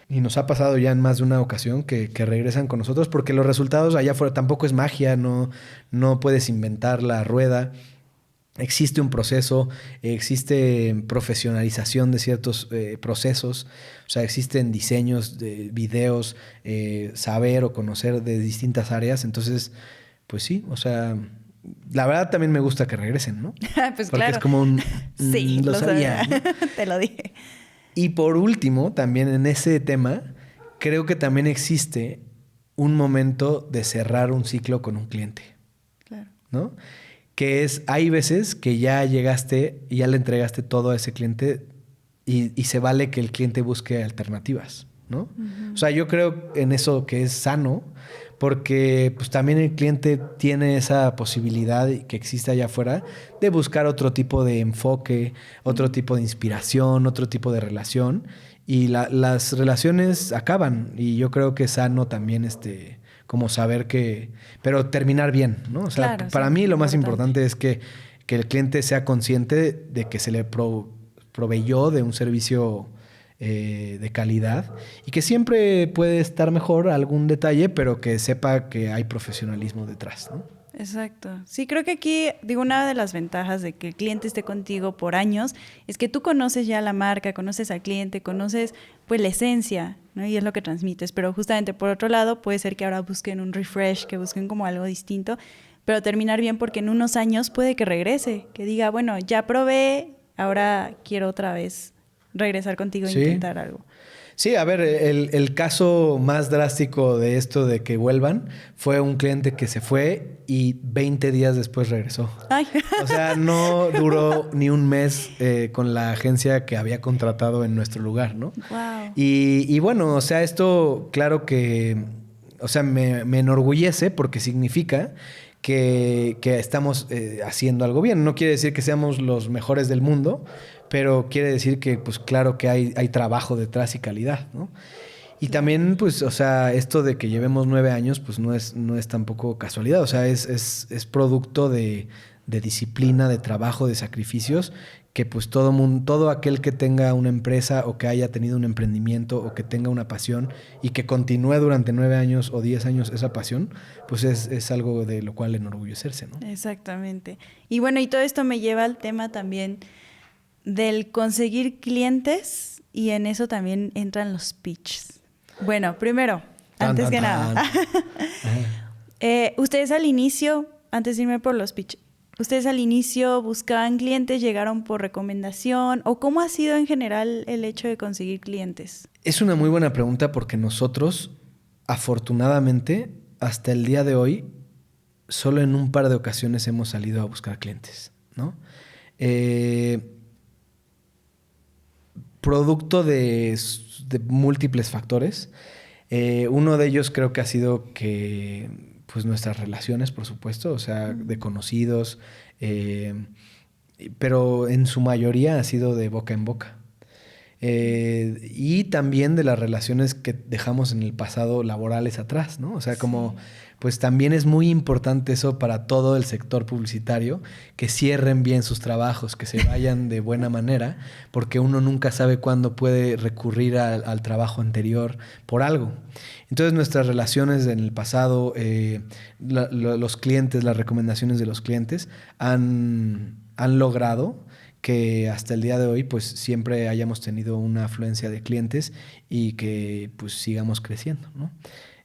Y nos ha pasado ya en más de una ocasión que regresan con nosotros porque los resultados allá afuera tampoco es magia, no puedes inventar la rueda. Existe un proceso, existe profesionalización de ciertos procesos, o sea, existen diseños de videos, saber o conocer de distintas áreas. Entonces, pues sí, o sea, la verdad también me gusta que regresen, ¿no? Pues porque claro. es como un... Sí, lo sabía. ¿No? Te lo dije. Y por último, también en ese tema, creo que también existe un momento de cerrar un ciclo con un cliente. Claro. ¿No? Que es, hay veces que ya llegaste y ya le entregaste todo a ese cliente y se vale que el cliente busque alternativas, ¿no? Uh-huh. O sea, yo creo en eso que es sano, porque pues también el cliente tiene esa posibilidad que existe allá afuera de buscar otro tipo de enfoque, otro tipo de inspiración, otro tipo de relación, y las relaciones acaban, y yo creo que es sano también como saber que... Pero terminar bien, ¿no? O sea, claro, para sí, mí lo más importante es que el cliente sea consciente de que se le proveyó de un servicio de calidad y que siempre puede estar mejor algún detalle, pero que sepa que hay profesionalismo detrás, ¿no? Exacto. Sí, creo que aquí, digo, una de las ventajas de que el cliente esté contigo por años es que tú conoces ya la marca, conoces al cliente, conoces pues la esencia, ¿no? Y es lo que transmites. Pero justamente por otro lado puede ser que ahora busquen un refresh, que busquen como algo distinto, pero terminar bien porque en unos años puede que regrese, que diga, bueno, ya probé, ahora quiero otra vez regresar contigo e intentar algo. Sí, a ver, el caso más drástico de esto de que vuelvan fue un cliente que se fue y 20 días después regresó. Ay. O sea, no duró ni un mes con la agencia que había contratado en nuestro lugar, ¿no? Wow. Y bueno, o sea, esto claro que, o sea, me enorgullece porque significa que estamos haciendo algo bien. No quiere decir que seamos los mejores del mundo, pero quiere decir que, pues claro que hay trabajo detrás y calidad, ¿no? Y también, pues, o sea, esto de que llevemos 9 años, pues no es tampoco casualidad. O sea, es producto de disciplina, de trabajo, de sacrificios, que pues todo aquel que tenga una empresa o que haya tenido un emprendimiento o que tenga una pasión y que continúe durante 9 años o 10 años esa pasión, pues es algo de lo cual enorgullecerse, ¿no? Exactamente. Y bueno, y todo esto me lleva al tema también del conseguir clientes, y en eso también entran los pitches. Bueno, primero, antes que nada, ustedes al inicio, antes de irme por los pitches, ¿ustedes al inicio buscaban clientes, llegaron por recomendación o cómo ha sido en general el hecho de conseguir clientes? Es una muy buena pregunta porque nosotros, afortunadamente, hasta el día de hoy, solo en un par de ocasiones hemos salido a buscar clientes, ¿no? Producto de múltiples factores. Uno de ellos creo que ha sido que pues nuestras relaciones, por supuesto, o sea, de conocidos, pero en su mayoría ha sido de boca en boca. Y también de las relaciones que dejamos en el pasado laborales atrás, ¿no? O sea, como pues también es muy importante eso para todo el sector publicitario, que cierren bien sus trabajos, que se vayan de buena manera, porque uno nunca sabe cuándo puede recurrir al trabajo anterior por algo. Entonces nuestras relaciones en el pasado, los clientes, las recomendaciones de los clientes han logrado que hasta el día de hoy pues siempre hayamos tenido una afluencia de clientes y que pues sigamos creciendo, ¿no?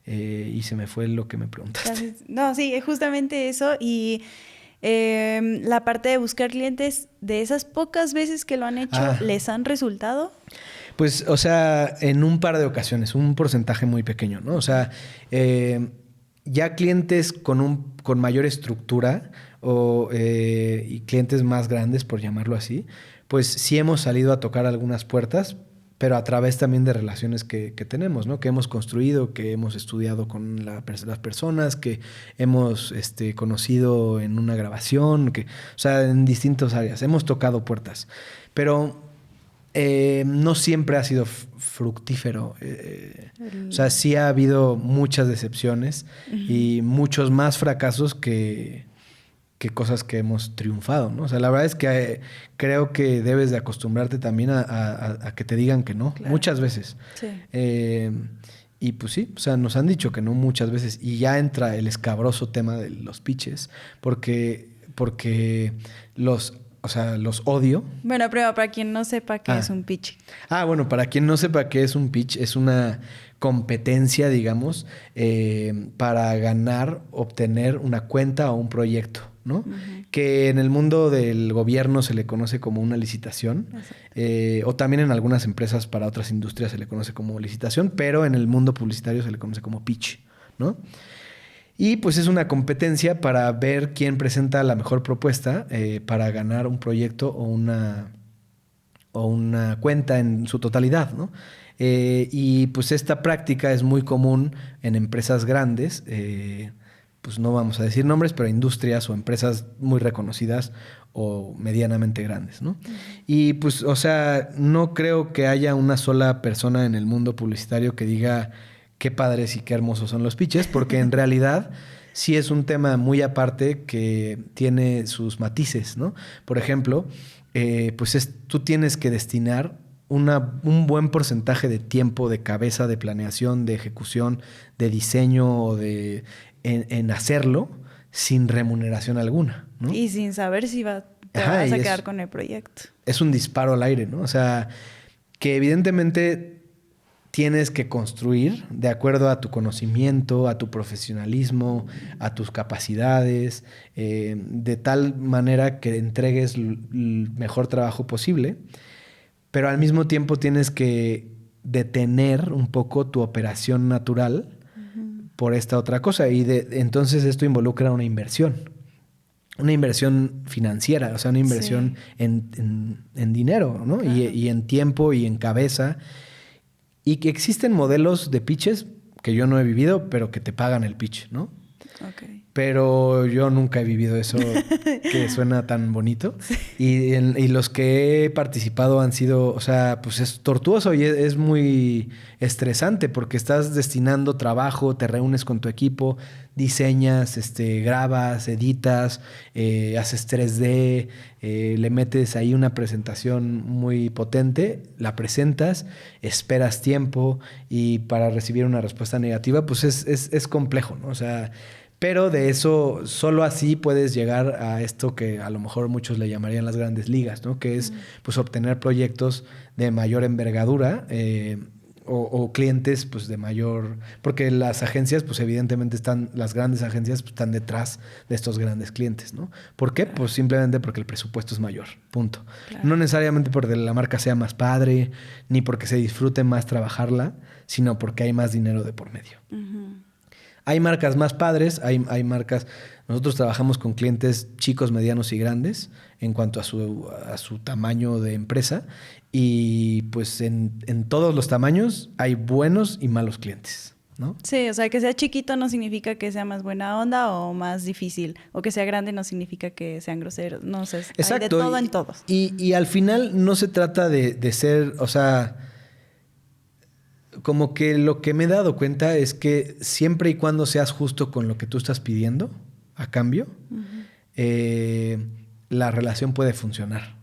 Y se me fue lo que me preguntaste. No, sí, justamente eso. Y la parte de buscar clientes, de esas pocas veces que lo han hecho, ¿les han resultado? Pues, o sea, en un par de ocasiones, un porcentaje muy pequeño, ¿no? O sea, ya clientes con mayor estructura y clientes más grandes, por llamarlo así, pues sí hemos salido a tocar algunas puertas, pero a través también de relaciones que tenemos, ¿no? Que hemos construido, que hemos estudiado con las personas, que hemos conocido en una grabación, o sea, en distintas áreas. Hemos tocado puertas. Pero No siempre ha sido fructífero. O sea, sí ha habido muchas decepciones y muchos más fracasos que cosas que hemos triunfado, ¿no? O sea, la verdad es que creo que debes de acostumbrarte también a que te digan que no, claro. Muchas veces. Sí. Y pues sí, o sea, nos han dicho que no muchas veces. Y ya entra el escabroso tema de los pitches, porque los odio. Bueno, pero para quien no sepa qué es un pitch. Bueno, para quien no sepa qué es un pitch, es una competencia, digamos, para ganar, obtener una cuenta o un proyecto, ¿no? Uh-huh. Que en el mundo del gobierno se le conoce como una licitación, o también en algunas empresas para otras industrias se le conoce como licitación, pero en el mundo publicitario se le conoce como pitch, ¿no? Y pues es una competencia para ver quién presenta la mejor propuesta para ganar un proyecto o una cuenta en su totalidad, ¿no? Y pues esta práctica es muy común en empresas grandes, pues no vamos a decir nombres, pero industrias o empresas muy reconocidas o medianamente grandes, ¿no? Uh-huh. Y pues, o sea, no creo que haya una sola persona en el mundo publicitario que diga qué padres y qué hermosos son los pitches, porque en realidad sí es un tema muy aparte que tiene sus matices, ¿no? Por ejemplo, pues tú tienes que destinar un buen porcentaje de tiempo, de cabeza, de planeación, de ejecución, de diseño o en hacerlo sin remuneración alguna, ¿no? Y sin saber si te vas a quedar con el proyecto. Es un disparo al aire, ¿no? O sea, que evidentemente tienes que construir de acuerdo a tu conocimiento, a tu profesionalismo, a tus capacidades, de tal manera que entregues el mejor trabajo posible, pero al mismo tiempo tienes que detener un poco tu operación natural por esta otra cosa. Y entonces esto involucra una inversión financiera, o sea, una inversión en dinero, ¿no? Claro. Y en tiempo y en cabeza. Y que existen modelos de pitches que yo no he vivido, pero que te pagan el pitch, ¿no? Okay. Pero yo nunca he vivido eso que suena tan bonito. Sí. Y los que he participado han sido, o sea, pues es tortuoso y es muy estresante porque estás destinando trabajo, te reúnes con tu equipo, diseñas, grabas, editas, haces 3D, le metes ahí una presentación muy potente, la presentas, esperas tiempo y para recibir una respuesta negativa, pues es complejo, ¿no? O sea, pero de eso, solo así puedes llegar a esto que a lo mejor muchos le llamarían las grandes ligas, ¿no? Que es pues obtener proyectos de mayor envergadura o clientes pues de mayor... Porque las agencias pues evidentemente las grandes agencias pues, están detrás de estos grandes clientes, ¿no? ¿Por qué? Pues simplemente porque el presupuesto es mayor, punto. Claro. No necesariamente porque la marca sea más padre, ni porque se disfrute más trabajarla, sino porque hay más dinero de por medio. Uh-huh. Hay marcas más padres, hay marcas... Nosotros trabajamos con clientes chicos, medianos y grandes en cuanto a su tamaño de empresa y pues en todos los tamaños hay buenos y malos clientes, ¿no? Sí, o sea, que sea chiquito no significa que sea más buena onda o más difícil, o que sea grande no significa que sean groseros, no sé, hay de todo en todos. Y al final no se trata de ser, o sea... Como que lo que me he dado cuenta es que siempre y cuando seas justo con lo que tú estás pidiendo a cambio, la relación puede funcionar.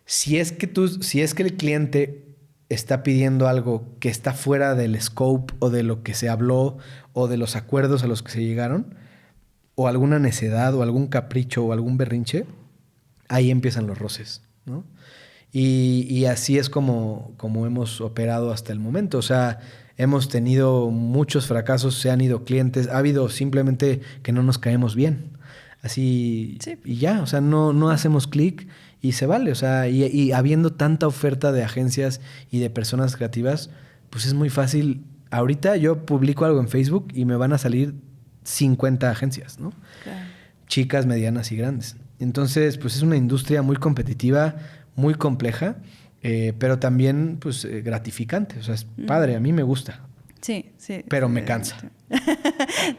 Si es que el cliente está pidiendo algo que está fuera del scope o de lo que se habló o de los acuerdos a los que se llegaron, o alguna necedad o algún capricho o algún berrinche, ahí empiezan los roces, ¿no? Y así es como hemos operado hasta el momento. O sea, hemos tenido muchos fracasos, se han ido clientes, ha habido simplemente que no nos caemos bien. Así, sí. Y ya, o sea, no hacemos clic y se vale. O sea, y habiendo tanta oferta de agencias y de personas creativas, pues es muy fácil. Ahorita yo publico algo en Facebook y me van a salir 50 agencias, ¿no? Claro. Chicas, medianas y grandes. Entonces, pues es una industria muy competitiva, muy compleja, pero también pues gratificante. O sea, es padre, a mí me gusta. Sí, sí. Pero me cansa.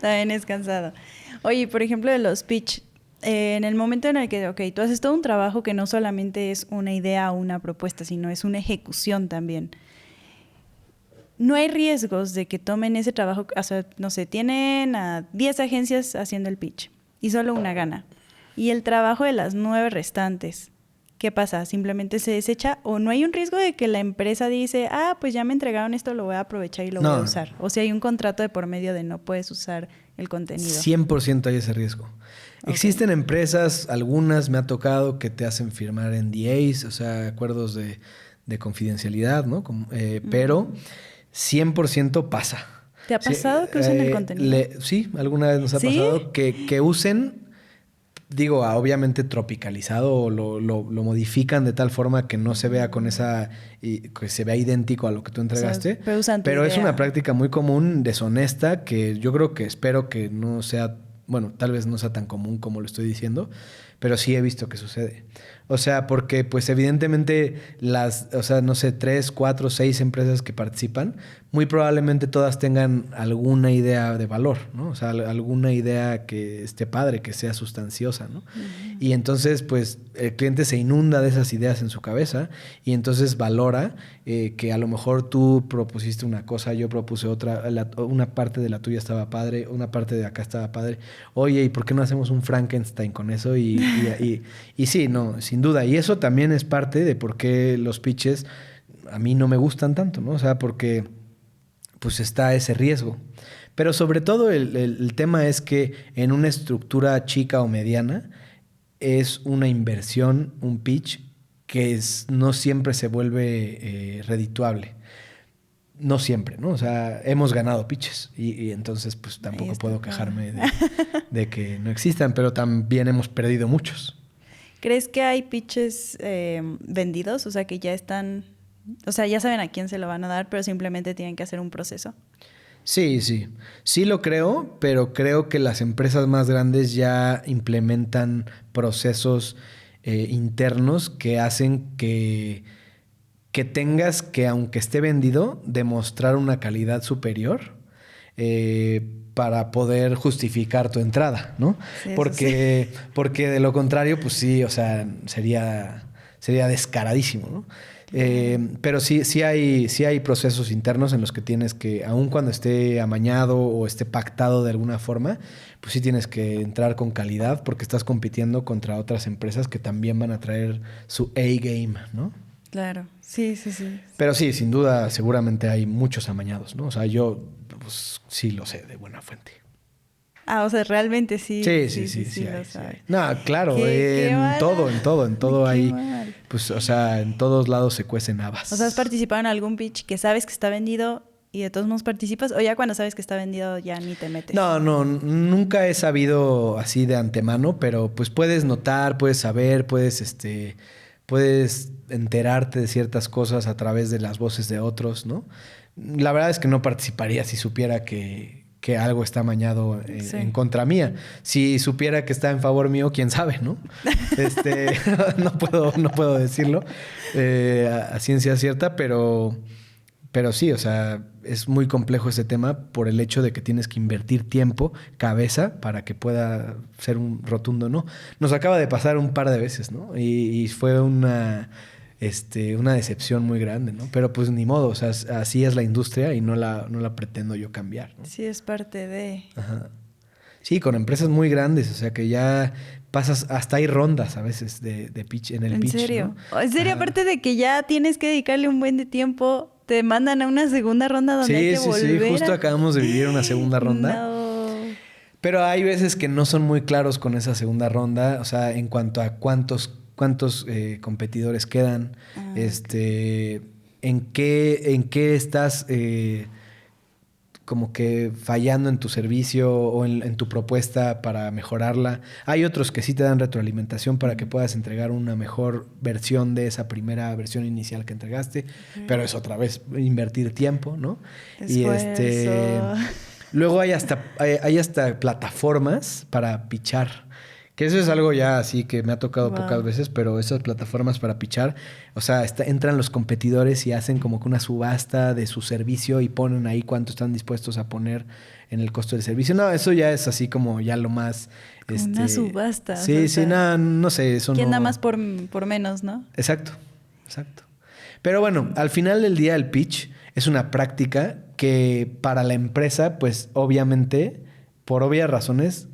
También es cansado. Oye, por ejemplo, de los pitch, en el momento en el que, ok, tú haces todo un trabajo que no solamente es una idea o una propuesta, sino es una ejecución también. No hay riesgos de que tomen ese trabajo, o sea, no sé, tienen a 10 agencias haciendo el pitch y solo una gana. Y el trabajo de las 9 restantes, ¿qué pasa? ¿Simplemente se desecha? ¿O no hay un riesgo de que la empresa dice, pues ya me entregaron esto, lo voy a aprovechar y lo voy a usar? O si hay un contrato de por medio de no puedes usar el contenido. 100% hay ese riesgo. Okay. Existen empresas, algunas me ha tocado, que te hacen firmar NDAs, o sea, acuerdos de confidencialidad, ¿no? Pero 100% pasa. ¿Te ha pasado que usen el contenido? Sí, alguna vez nos ha pasado que usen... Digo, obviamente tropicalizado o lo modifican de tal forma que no se vea con esa... que se vea idéntico a lo que tú entregaste. O sea, pero es una práctica muy común, deshonesta, que yo creo que espero que no sea... Bueno, tal vez no sea tan común como lo estoy diciendo, pero sí he visto que sucede. O sea, porque pues evidentemente o sea, no sé, 3, 4, 6 empresas que participan, muy probablemente todas tengan alguna idea de valor, ¿no? O sea, alguna idea que esté padre, que sea sustanciosa, ¿no? Uh-huh. Y entonces, pues, el cliente se inunda de esas ideas en su cabeza y entonces valora que a lo mejor tú propusiste una cosa, yo propuse otra, una parte de la tuya estaba padre, una parte de acá estaba padre. Oye, ¿y por qué no hacemos un Frankenstein con eso? Y sí, no, sin duda. Y eso también es parte de por qué los pitches a mí no me gustan tanto, ¿no? O sea, porque pues está ese riesgo. Pero sobre todo el tema es que en una estructura chica o mediana es una inversión, un pitch, que no siempre se vuelve redituable. No siempre, ¿no? O sea, hemos ganado pitches y entonces pues tampoco puedo quejarme de que no existan, pero también hemos perdido muchos. ¿Crees que hay pitches vendidos? O sea, que ya están... O sea, ya saben a quién se lo van a dar, pero simplemente tienen que hacer un proceso. Sí. Sí lo creo, pero creo que las empresas más grandes ya implementan procesos internos que hacen que tengas que, aunque esté vendido, demostrar una calidad superior para poder justificar tu entrada, ¿no? Sí, porque de lo contrario, pues sí, o sea, sería descaradísimo, ¿no? Pero sí hay procesos internos en los que tienes que, aun cuando esté amañado o esté pactado de alguna forma, pues sí tienes que entrar con calidad porque estás compitiendo contra otras empresas que también van a traer su A-game, ¿no? Claro, sí. Pero sí, sin duda, seguramente hay muchos amañados, ¿no? O sea, yo pues, sí lo sé de buena fuente. O sea, realmente sí. Sí. No, claro, en todo hay, pues, o sea, en todos lados se cuecen habas. O sea, ¿has participado en algún pitch que sabes que está vendido y de todos modos participas? ¿O ya cuando sabes que está vendido ya ni te metes? No, nunca he sabido así de antemano, pero pues puedes notar, puedes saber, puedes enterarte de ciertas cosas a través de las voces de otros, ¿no? La verdad es que no participaría si supiera que algo está amañado en contra mía. Si supiera que está en favor mío, quién sabe, ¿no? No puedo decirlo a ciencia cierta, pero sí, o sea, es muy complejo ese tema por el hecho de que tienes que invertir tiempo, cabeza, para que pueda ser un rotundo no. Nos acaba de pasar un par de veces, ¿no? Y fue una decepción muy grande, ¿no? Pero pues ni modo, o sea, así es la industria y no la pretendo yo cambiar, ¿no? Sí, es parte de... Ajá. Sí, con empresas muy grandes, o sea que ya pasas, hasta hay rondas a veces de pitch en el pitch. ¿En serio? ¿No? ¿En serio? Ajá. Aparte de que ya tienes que dedicarle un buen de tiempo, te mandan a una segunda ronda donde hay que volver. Sí, justo acabamos de vivir una segunda ronda. No. Pero hay veces que no son muy claros con esa segunda ronda, o sea, en cuanto a cuántos competidores quedan, okay. en qué estás como que fallando en tu servicio o en tu propuesta para mejorarla. Hay otros que sí te dan retroalimentación para que puedas entregar una mejor versión de esa primera versión inicial que entregaste, pero es otra vez invertir tiempo, ¿no? Esfuerzo. Y luego hay hasta plataformas para pitchar Que eso es algo ya así que me ha tocado Wow. pocas veces, pero esas plataformas para pitchar, o sea, entran los competidores y hacen como que una subasta de su servicio y ponen ahí cuánto están dispuestos a poner en el costo del servicio. No, eso ya es así como ya lo más... Como una subasta. Sí, o sí, sea, no, no sé, eso ¿quién no... da más por menos, no? Exacto, exacto. Pero bueno, al final del día el pitch es una práctica que para la empresa, pues obviamente, por obvias razones,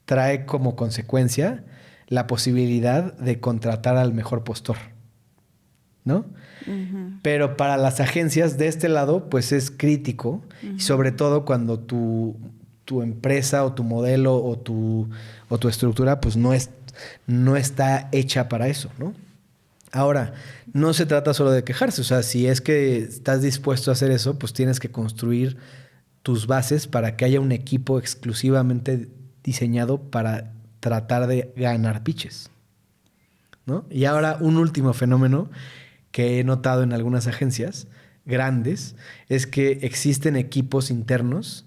trae como consecuencia la posibilidad de contratar al mejor postor, ¿no? Ujú. Pero para las agencias de este lado, pues es crítico, y sobre todo cuando tu empresa o tu modelo o tu estructura, pues no está hecha para eso, ¿no? Ahora, no se trata solo de quejarse, o sea, si es que estás dispuesto a hacer eso, pues tienes que construir tus bases para que haya un equipo exclusivamente diseñado para tratar de ganar pitches, ¿no? Y ahora un último fenómeno que he notado en algunas agencias grandes es que existen equipos internos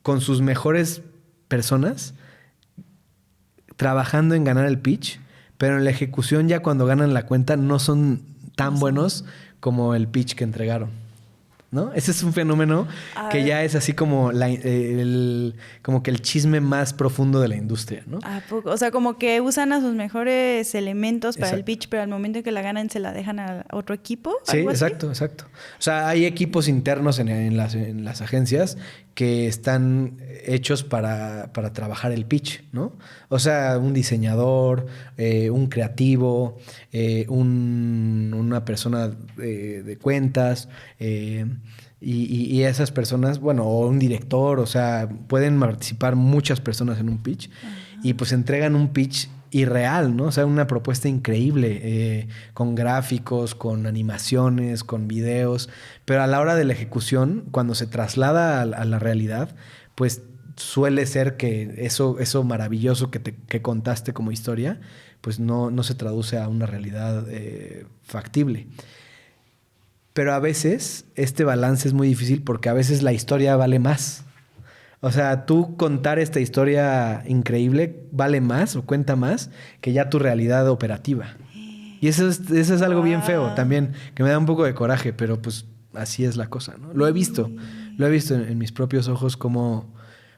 con sus mejores personas trabajando en ganar el pitch, pero en la ejecución ya cuando ganan la cuenta no son tan buenos como el pitch que entregaron, ¿no? Ese es un fenómeno que ya es así como como que el chisme más profundo de la industria, ¿no? ¿A poco? O sea, como que usan a sus mejores elementos para el Exacto. pitch, pero al momento en que la ganan se la dejan a otro equipo. Sí, ¿Algo así? exacto, exacto. O sea, hay equipos internos en las agencias que están hechos para trabajar el pitch, ¿no? O sea, un diseñador, un creativo, una persona de cuentas, y esas personas, bueno, o un director, o sea, pueden participar muchas personas en un pitch y pues entregan un pitch irreal, ¿no? O sea, una propuesta increíble, con gráficos, con animaciones, con videos, pero a la hora de la ejecución, cuando se traslada a la realidad, pues suele ser que eso maravilloso que contaste como historia, pues no se traduce a una realidad factible. Pero a veces este balance es muy difícil porque a veces la historia vale más. O sea, tú contar esta historia increíble vale más o cuenta más que ya tu realidad operativa. Y eso es algo bien feo también, que me da un poco de coraje, pero pues así es la cosa, ¿no? Lo he visto en mis propios ojos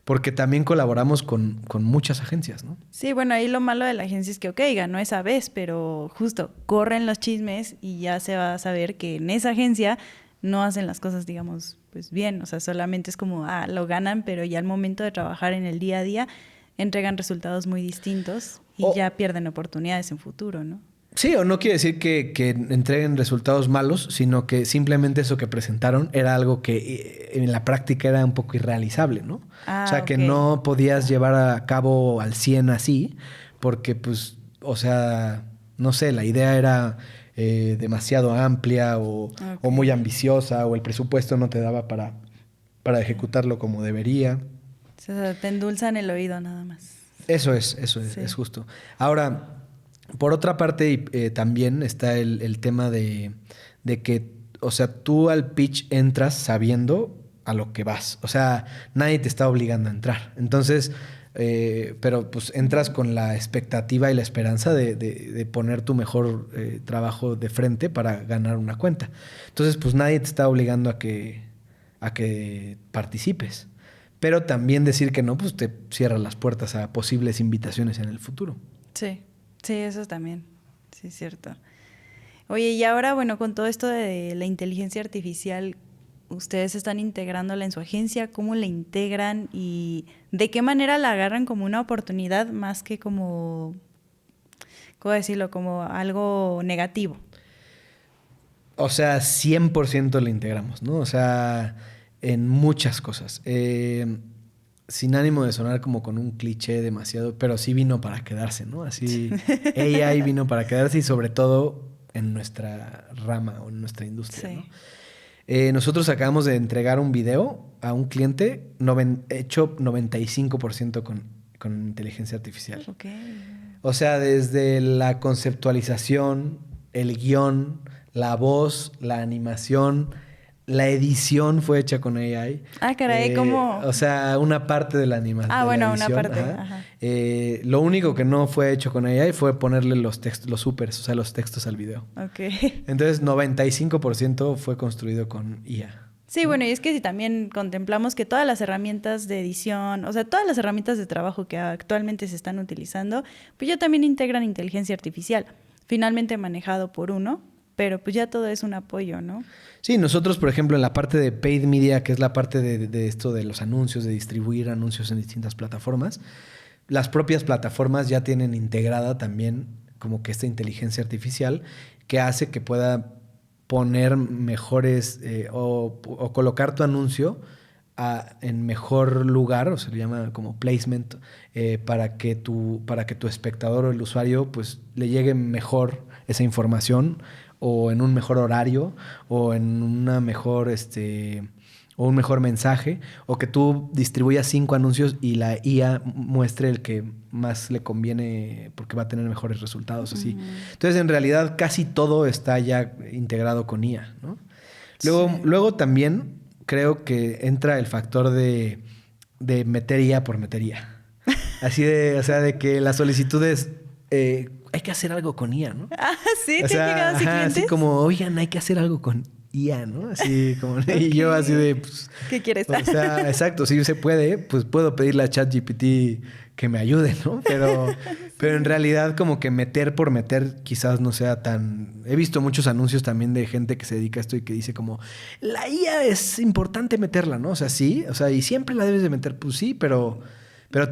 porque también colaboramos con muchas agencias, ¿no? Sí, bueno, ahí lo malo de la agencia es que, ok, ganó esa vez, pero justo corren los chismes y ya se va a saber que en esa agencia no hacen las cosas, digamos, pues bien. O sea, solamente es como, lo ganan, pero ya al momento de trabajar en el día a día entregan resultados muy distintos y ya pierden oportunidades en futuro, ¿no? Sí, o no quiere decir que entreguen resultados malos, sino que simplemente eso que presentaron era algo que en la práctica era un poco irrealizable, ¿no? O sea, que no podías llevar a cabo al 100 así, porque pues, o sea, no sé, la idea era demasiado amplia o muy ambiciosa, o el presupuesto no te daba para ejecutarlo como debería. O sea, te endulzan el oído nada más. Eso es justo. Ahora, por otra parte, también está el tema de que, o sea, tú al pitch entras sabiendo a lo que vas. O sea, nadie te está obligando a entrar. Entonces, pero pues entras con la expectativa y la esperanza de poner tu mejor trabajo de frente para ganar una cuenta. Entonces, pues nadie te está obligando a que participes. Pero también decir que no, pues te cierra las puertas a posibles invitaciones en el futuro. Sí. Sí, eso también. Sí, es cierto. Oye, y ahora, bueno, con todo esto de la inteligencia artificial, ¿ustedes están integrándola en su agencia? ¿Cómo la integran? ¿Y de qué manera la agarran como una oportunidad más que como, ¿cómo decirlo? Como algo negativo. O sea, 100% la integramos, ¿no? O sea, en muchas cosas. Sin ánimo de sonar como con un cliché demasiado, pero sí vino para quedarse, ¿no? Así, AI vino para quedarse y sobre todo en nuestra rama o en nuestra industria, ¿no? Nosotros acabamos de entregar un video a un cliente hecho 95% con inteligencia artificial. Okay. O sea, desde la conceptualización, el guión, la voz, la animación, La edición fue hecha con AI. Ah, caray, ¿cómo? O sea, una parte de la animación. Ah, bueno, edición, una parte. ajá. Ajá. Lo único que no fue hecho con AI fue ponerle los supers, o sea, los textos al video. Ok. Entonces, 95% fue construido con IA. Sí, bueno, y es que si también contemplamos que todas las herramientas de edición, o sea, todas las herramientas de trabajo que actualmente se están utilizando, pues ya también integran inteligencia artificial, finalmente manejado por uno, pero pues ya todo es un apoyo, ¿no? Sí, nosotros, por ejemplo, en la parte de paid media, que es la parte de esto de los anuncios, de distribuir anuncios en distintas plataformas, las propias plataformas ya tienen integrada también como que esta inteligencia artificial que hace que pueda poner mejores o colocar tu anuncio en mejor lugar, o se le llama como placement, para que tu espectador o el usuario pues le llegue mejor esa información o en un mejor horario o en una mejor o un mejor mensaje, o que tú distribuyas 5 anuncios y la IA muestre el que más le conviene porque va a tener mejores resultados, así. Entonces, en realidad, casi todo está ya integrado con IA, ¿no? Luego también creo que entra el factor de meter IA por meter IA. Así o sea, de que las solicitudes... hay que hacer algo con IA, ¿no? Ah, sí, O ¿te sea, han llegado así clientes? así como, oigan, hay que hacer algo con IA, ¿no? Así como, y yo así de, pues... ¿Qué quieres? O sea, exacto, si se puede, pues puedo pedirle a ChatGPT que me ayude, ¿no? Pero en realidad como que meter por meter quizás no sea tan... He visto muchos anuncios también de gente que se dedica a esto y que dice como, la IA es importante meterla, ¿no? O sea, sí, o sea, y siempre la debes de meter, pues sí, pero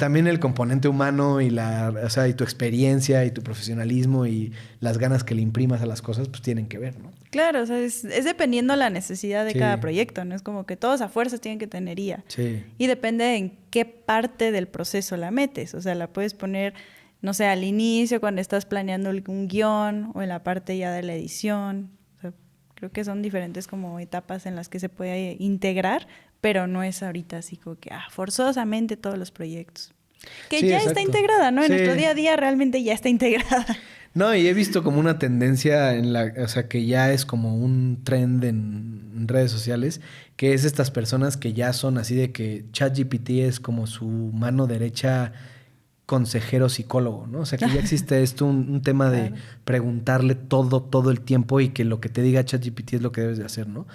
también el componente humano y y tu experiencia y tu profesionalismo y las ganas que le imprimas a las cosas, pues tienen que ver, ¿no? Claro, o sea, es dependiendo la necesidad de Sí. cada proyecto, ¿no? Es como que todos a fuerzas tienen que tener IA. Sí. Y depende en qué parte del proceso la metes. O sea, la puedes poner, no sé, al inicio cuando estás planeando un guión o en la parte ya de la edición. O sea, creo que son diferentes como etapas en las que se puede integrar, pero no es ahorita así como que forzosamente todos los proyectos. Que Sí, ya exacto. está integrada, ¿no? En Sí. nuestro día a día realmente ya está integrada. No, y he visto como una tendencia o sea, que ya es como un trend en redes sociales, que es estas personas que ya son así de que ChatGPT es como su mano derecha consejero psicólogo, ¿no? O sea, que ya existe esto, un tema de preguntarle todo el tiempo y que lo que te diga ChatGPT es lo que debes de hacer, ¿no?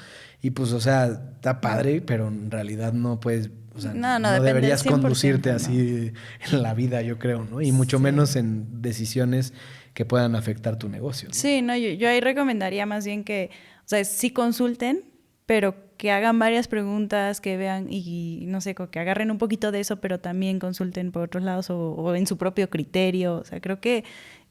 Y pues, o sea, está padre, pero en realidad no puedes... O sea, No deberías 100%, conducirte ¿no? así en la vida, yo creo, ¿no? Y mucho menos en decisiones que puedan afectar tu negocio, ¿no? Sí, no, yo ahí recomendaría más bien que, o sea, sí consulten, pero que hagan varias preguntas, que vean y no sé, que agarren un poquito de eso, pero también consulten por otros lados o en su propio criterio. O sea, creo que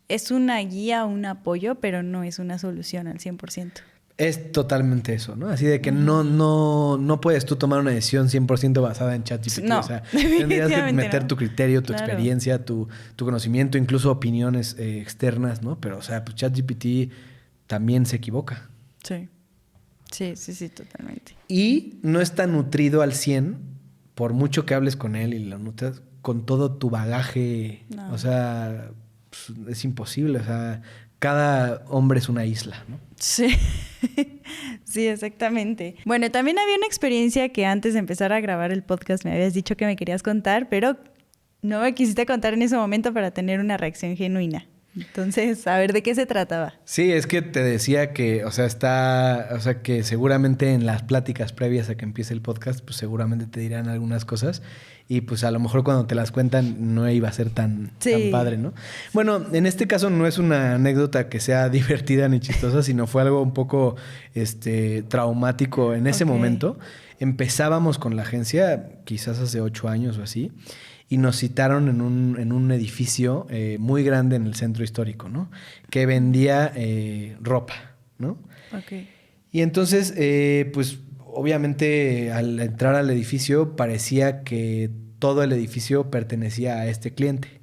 es una guía, un apoyo, pero no es una solución al 100%. Es totalmente eso, ¿no? Así de que no puedes tú tomar una decisión 100% basada en ChatGPT. No, o sea, tendrías que meter no. tu criterio, tu Claro. experiencia, tu conocimiento, incluso opiniones externas, ¿no? Pero, o sea, pues ChatGPT también se equivoca. Sí. Sí, totalmente. Y no está nutrido al 100, por mucho que hables con él y lo nutras, con todo tu bagaje. No. O sea, pues, es imposible. O sea, cada hombre es una isla, ¿no? Sí, sí, exactamente. Bueno, también había una experiencia que antes de empezar a grabar el podcast me habías dicho que me querías contar, pero no me quisiste contar en ese momento para tener una reacción genuina. Entonces, a ver, ¿de qué se trataba? Sí, es que te decía que, o sea, que seguramente en las pláticas previas a que empiece el podcast, pues seguramente te dirán algunas cosas y pues a lo mejor cuando te las cuentan no iba a ser tan padre, ¿no? Bueno, en este caso no es una anécdota que sea divertida ni chistosa, sino fue algo un poco traumático en ese momento. Empezábamos con la agencia, quizás hace 8 años o así, y nos citaron en un edificio muy grande en el centro histórico, ¿no? Que vendía ropa, ¿no? Ok. Y entonces, pues obviamente al entrar al edificio parecía que todo el edificio pertenecía a este cliente.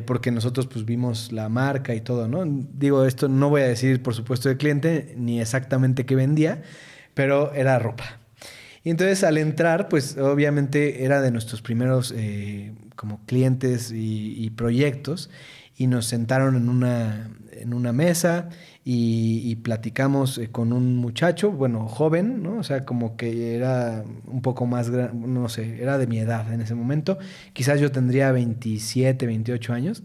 Porque nosotros pues vimos la marca y todo, ¿no? Digo, esto no voy a decir por supuesto el cliente ni exactamente qué vendía, pero era ropa. Y entonces al entrar, pues obviamente era de nuestros primeros como clientes y proyectos. y nos sentaron en una mesa y platicamos con un muchacho, bueno, joven, ¿no? O sea, como que era un poco más grande, no sé, era de mi edad en ese momento. Quizás yo tendría 27, 28 años.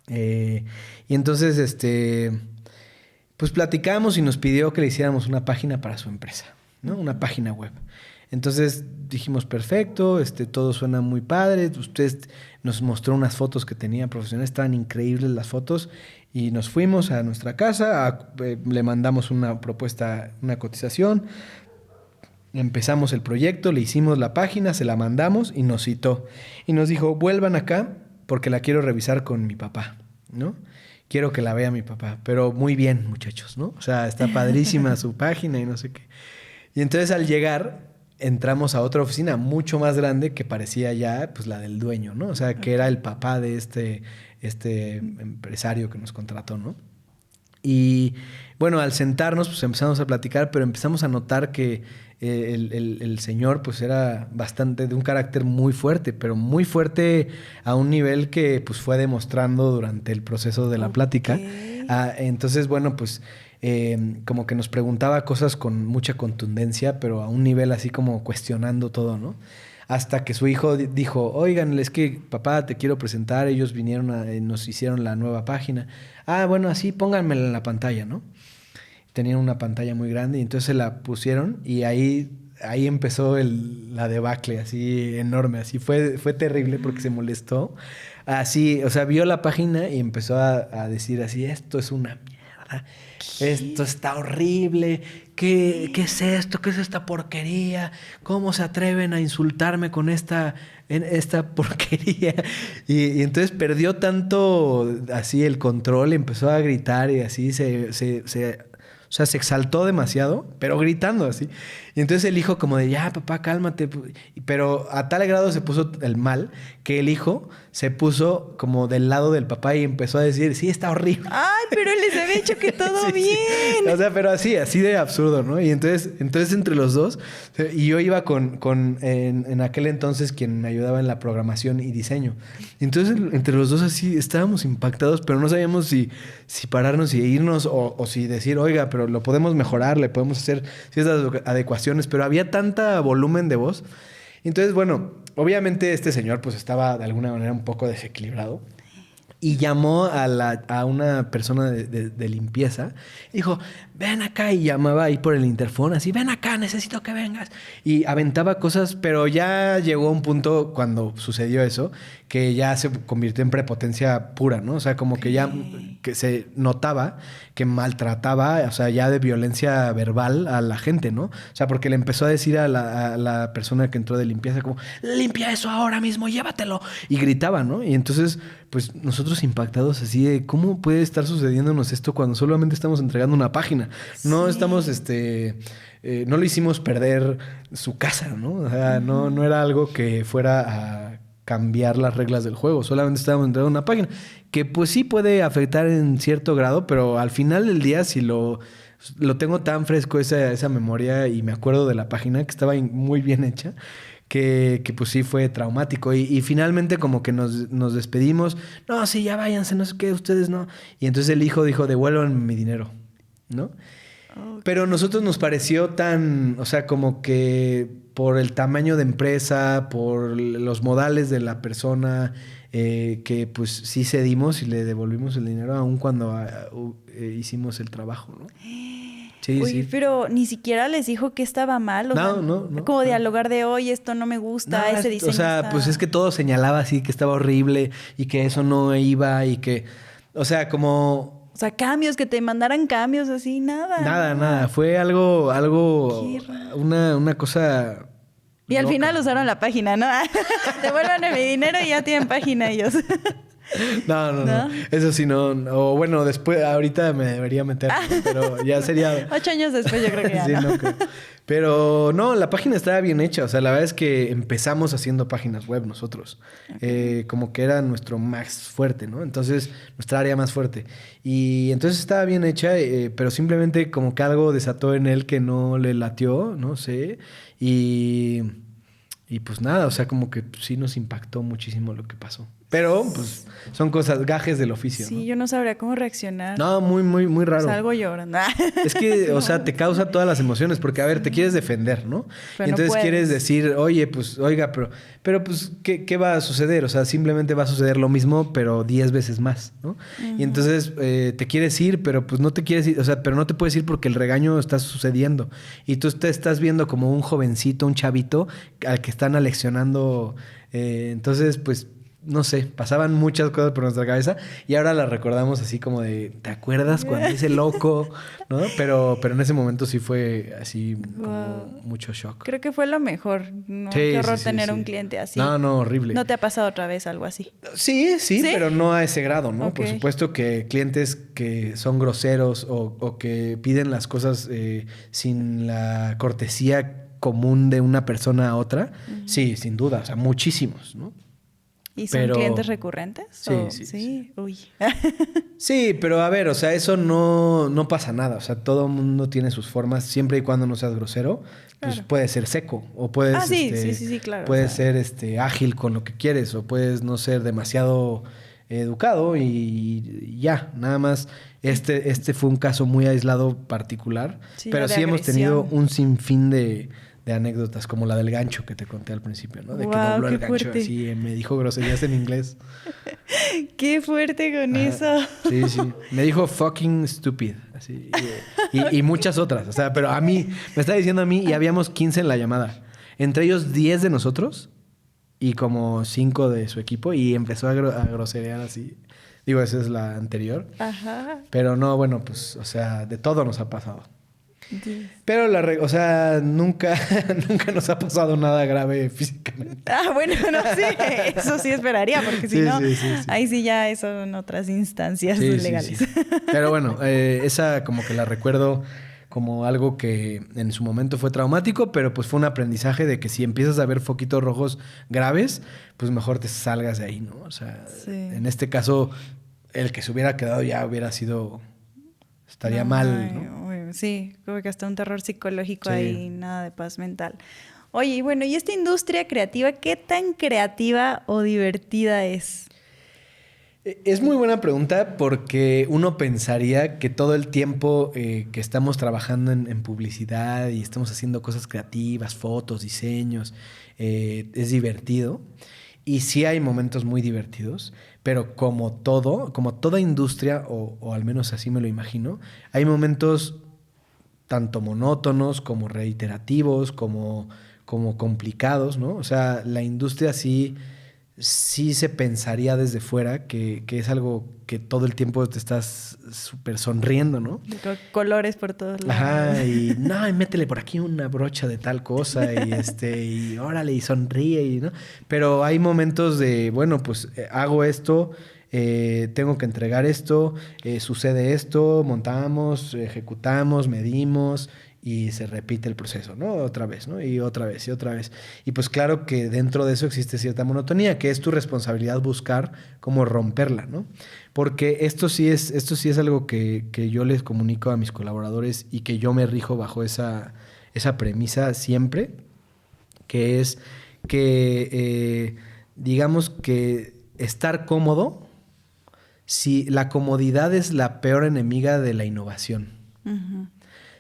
Y entonces, pues platicamos y nos pidió que le hiciéramos una página para su empresa, ¿no? Una página web. Entonces dijimos, perfecto, todo suena muy padre. Usted nos mostró unas fotos que tenía profesionales, estaban increíbles las fotos. Y nos fuimos a nuestra casa, le mandamos una propuesta, una cotización. Empezamos el proyecto, le hicimos la página, se la mandamos y nos citó. Y nos dijo, vuelvan acá porque la quiero revisar con mi papá, ¿no? Quiero que la vea mi papá. Pero muy bien, muchachos, ¿no? O sea, está padrísima su página y no sé qué. Y entonces al llegar entramos a otra oficina mucho más grande que parecía ya pues la del dueño, ¿no? O sea, que era el papá de este empresario que nos contrató, ¿no? Y bueno, al sentarnos pues empezamos a platicar, pero empezamos a notar que el señor pues era bastante de un carácter muy fuerte, pero muy fuerte a un nivel que pues fue demostrando durante el proceso de la plática. Entonces, bueno, pues como que nos preguntaba cosas con mucha contundencia, pero a un nivel así como cuestionando todo, ¿no? Hasta que su hijo dijo, oigan, es que papá, te quiero presentar, ellos vinieron, nos hicieron la nueva página. Ah, bueno, así pónganmela en la pantalla, ¿no? Tenían una pantalla muy grande y entonces se la pusieron y ahí empezó la debacle así enorme, así fue terrible porque se molestó. Así, o sea, vio la página y empezó a decir así, esto es una mierda. Esto está horrible. ¿Qué es esto? ¿Qué es esta porquería? ¿Cómo se atreven a insultarme con esta porquería? Y entonces perdió tanto así el control, empezó a gritar y así o sea, se exaltó demasiado, pero gritando así. Y entonces el hijo como de, ya, papá, cálmate. Pero a tal grado se puso el mal que el hijo se puso como del lado del papá y empezó a decir, sí, está horrible. Ay, pero les había dicho que todo sí, bien. Sí. O sea, pero así de absurdo, ¿no? Y entonces entre los dos, y yo iba en aquel entonces quien me ayudaba en la programación y diseño. Y entonces entre los dos así estábamos impactados, pero no sabíamos si pararnos y irnos o si decir, oiga, pero lo podemos mejorar, le podemos hacer ciertas adecuaciones, pero había tanta volumen de voz. Entonces, bueno, obviamente este señor pues estaba de alguna manera un poco desequilibrado y llamó a una persona de limpieza y dijo, ven acá, y llamaba ahí por el interfón así, ven acá, necesito que vengas. Y aventaba cosas, pero ya llegó un punto cuando sucedió eso que ya se convirtió en prepotencia pura, ¿no? O sea, como que ya que se notaba que maltrataba, o sea, ya de violencia verbal a la gente, ¿no? O sea, porque le empezó a decir a la persona que entró de limpieza como, limpia eso ahora mismo, llévatelo. Y gritaba, ¿no? Y entonces, pues nosotros impactados así de, ¿cómo puede estar sucediéndonos esto cuando solamente estamos entregando una página? Sí. No estamos, no le hicimos perder su casa, ¿no? O sea, no era algo que fuera a cambiar las reglas del juego. Solamente estábamos entregando una página que pues sí puede afectar en cierto grado, pero al final del día si lo tengo tan fresco esa memoria y me acuerdo de la página que estaba muy bien hecha, que pues sí fue traumático. Y finalmente como que nos despedimos. No, sí, ya váyanse, no sé qué, ustedes no. Y entonces el hijo dijo, devuélvanme mi dinero, ¿no? Okay. Pero a nosotros nos pareció tan, o sea, como que por el tamaño de empresa, por los modales de la persona, que pues sí cedimos y le devolvimos el dinero aun cuando hicimos el trabajo, ¿no? Sí, Uy, sí. Pero ni siquiera les dijo que estaba mal. No. Como dialogar de, oye, esto no me gusta, ese diseño. O sea, pues es que todo señalaba así que estaba horrible y que eso no iba y que, o sea, como... O sea, cambios, que te mandaran cambios así, nada. Nada. Fue algo una cosa... Y al final usaron la página, ¿no? Devuélvanme mi dinero y ya tienen página ellos. No. Eso sí, no. O bueno, después, ahorita me debería meter, ¿no? Pero ya sería... 8 años después yo creo que ya sí, no creo. Pero no, la página estaba bien hecha. O sea, la verdad es que empezamos haciendo páginas web nosotros. Okay. Como que era nuestro más fuerte, ¿no? Entonces, nuestra área más fuerte. Y entonces estaba bien hecha, pero simplemente como que algo desató en él que no le latió, no sé. Y pues nada, o sea, como que sí nos impactó muchísimo lo que pasó. Pero, pues, son cosas, gajes del oficio. Sí, ¿no? Yo no sabría cómo reaccionar. No, muy raro. Salgo llorando. Es que, o sea, te causa todas las emociones, porque, a ver, te quieres defender, ¿no? Pero y entonces no quieres decir, oye, pues, oiga, pero pues, ¿qué va a suceder? O sea, simplemente va a suceder lo mismo, pero 10 veces más, ¿no? Y entonces te quieres ir, pero pues no te quieres ir, o sea, pero no te puedes ir porque el regaño está sucediendo. Y tú te estás viendo como un jovencito, un chavito, al que están aleccionando. Entonces, pues, no sé, pasaban muchas cosas por nuestra cabeza y ahora las recordamos así como de, ¿te acuerdas cuando ese loco? ¿No? Pero en ese momento sí fue así como mucho shock. Creo que fue lo mejor. No, Sí, qué horror sí, tener sí. un cliente así. No, horrible. ¿No te ha pasado otra vez algo así? Sí, pero no a ese grado, ¿no? Ok. Por supuesto que clientes que son groseros o que piden las cosas sin la cortesía común de una persona a otra, sí, sin duda, o sea, muchísimos, ¿no? ¿Y son clientes recurrentes? Sí. Uy. Sí, pero a ver, o sea, eso no pasa nada. O sea, todo el mundo tiene sus formas, siempre y cuando no seas grosero. Pues Claro. puedes ser seco, o puedes, sí, claro. puedes ser ágil con lo que quieres, o puedes no ser demasiado educado y ya, nada más. Este fue un caso muy aislado particular, Sí, pero de sí hemos tenido agresión. un sinfín de anécdotas, como la del gancho que te conté al principio, ¿no? De que Guau, dobló el qué gancho fuerte. así, me dijo groserías en inglés. Qué fuerte con Ajá. eso. Sí. Me dijo fucking stupid. Así, y muchas otras. O sea, pero a mí, me está diciendo a mí y habíamos 15 en la llamada. Entre ellos 10 de nosotros y como 5 de su equipo y empezó a groserear así. Digo, esa es la anterior. Ajá. Pero no, bueno, pues, o sea, de todo nos ha pasado. Sí. Pero o sea, nunca nos ha pasado nada grave físicamente. Bueno, no, sí. Eso sí esperaría, porque si Sí, no, sí. ahí sí ya son otras instancias Sí, legales. sí. Pero bueno, esa como que la recuerdo como algo que en su momento fue traumático, pero pues fue un aprendizaje de que si empiezas a ver foquitos rojos graves, pues mejor te salgas de ahí, ¿no? O sea, Sí. en este caso, el que se hubiera quedado ya hubiera sido... Estaría mal, ¿no? Uy, sí, como que hasta un terror psicológico Sí. ahí, nada de paz mental. Oye, y bueno, ¿y esta industria creativa, qué tan creativa o divertida es? Es muy buena pregunta porque uno pensaría que todo el tiempo que estamos trabajando en publicidad y estamos haciendo cosas creativas, fotos, diseños, es divertido. Y sí hay momentos muy divertidos, pero como toda industria, o al menos así me lo imagino, hay momentos tanto monótonos como reiterativos, como complicados, ¿no? O sea, la industria sí se pensaría desde fuera que es algo que todo el tiempo te estás súper sonriendo, ¿no? Colores por todos lados. Ajá, y no, y métele por aquí una brocha de tal cosa y órale, y sonríe, ¿no? Pero hay momentos de, bueno, pues hago esto, tengo que entregar esto, sucede esto, montamos, ejecutamos, medimos y se repite el proceso, ¿no? Otra vez, ¿no? Y otra vez, y otra vez. Y pues claro que dentro de eso existe cierta monotonía, que es tu responsabilidad buscar cómo romperla, ¿no? Porque esto sí es algo que yo les comunico a mis colaboradores y que yo me rijo bajo esa premisa siempre, que es que, digamos que estar cómodo, si la comodidad es la peor enemiga de la innovación. Uh-huh.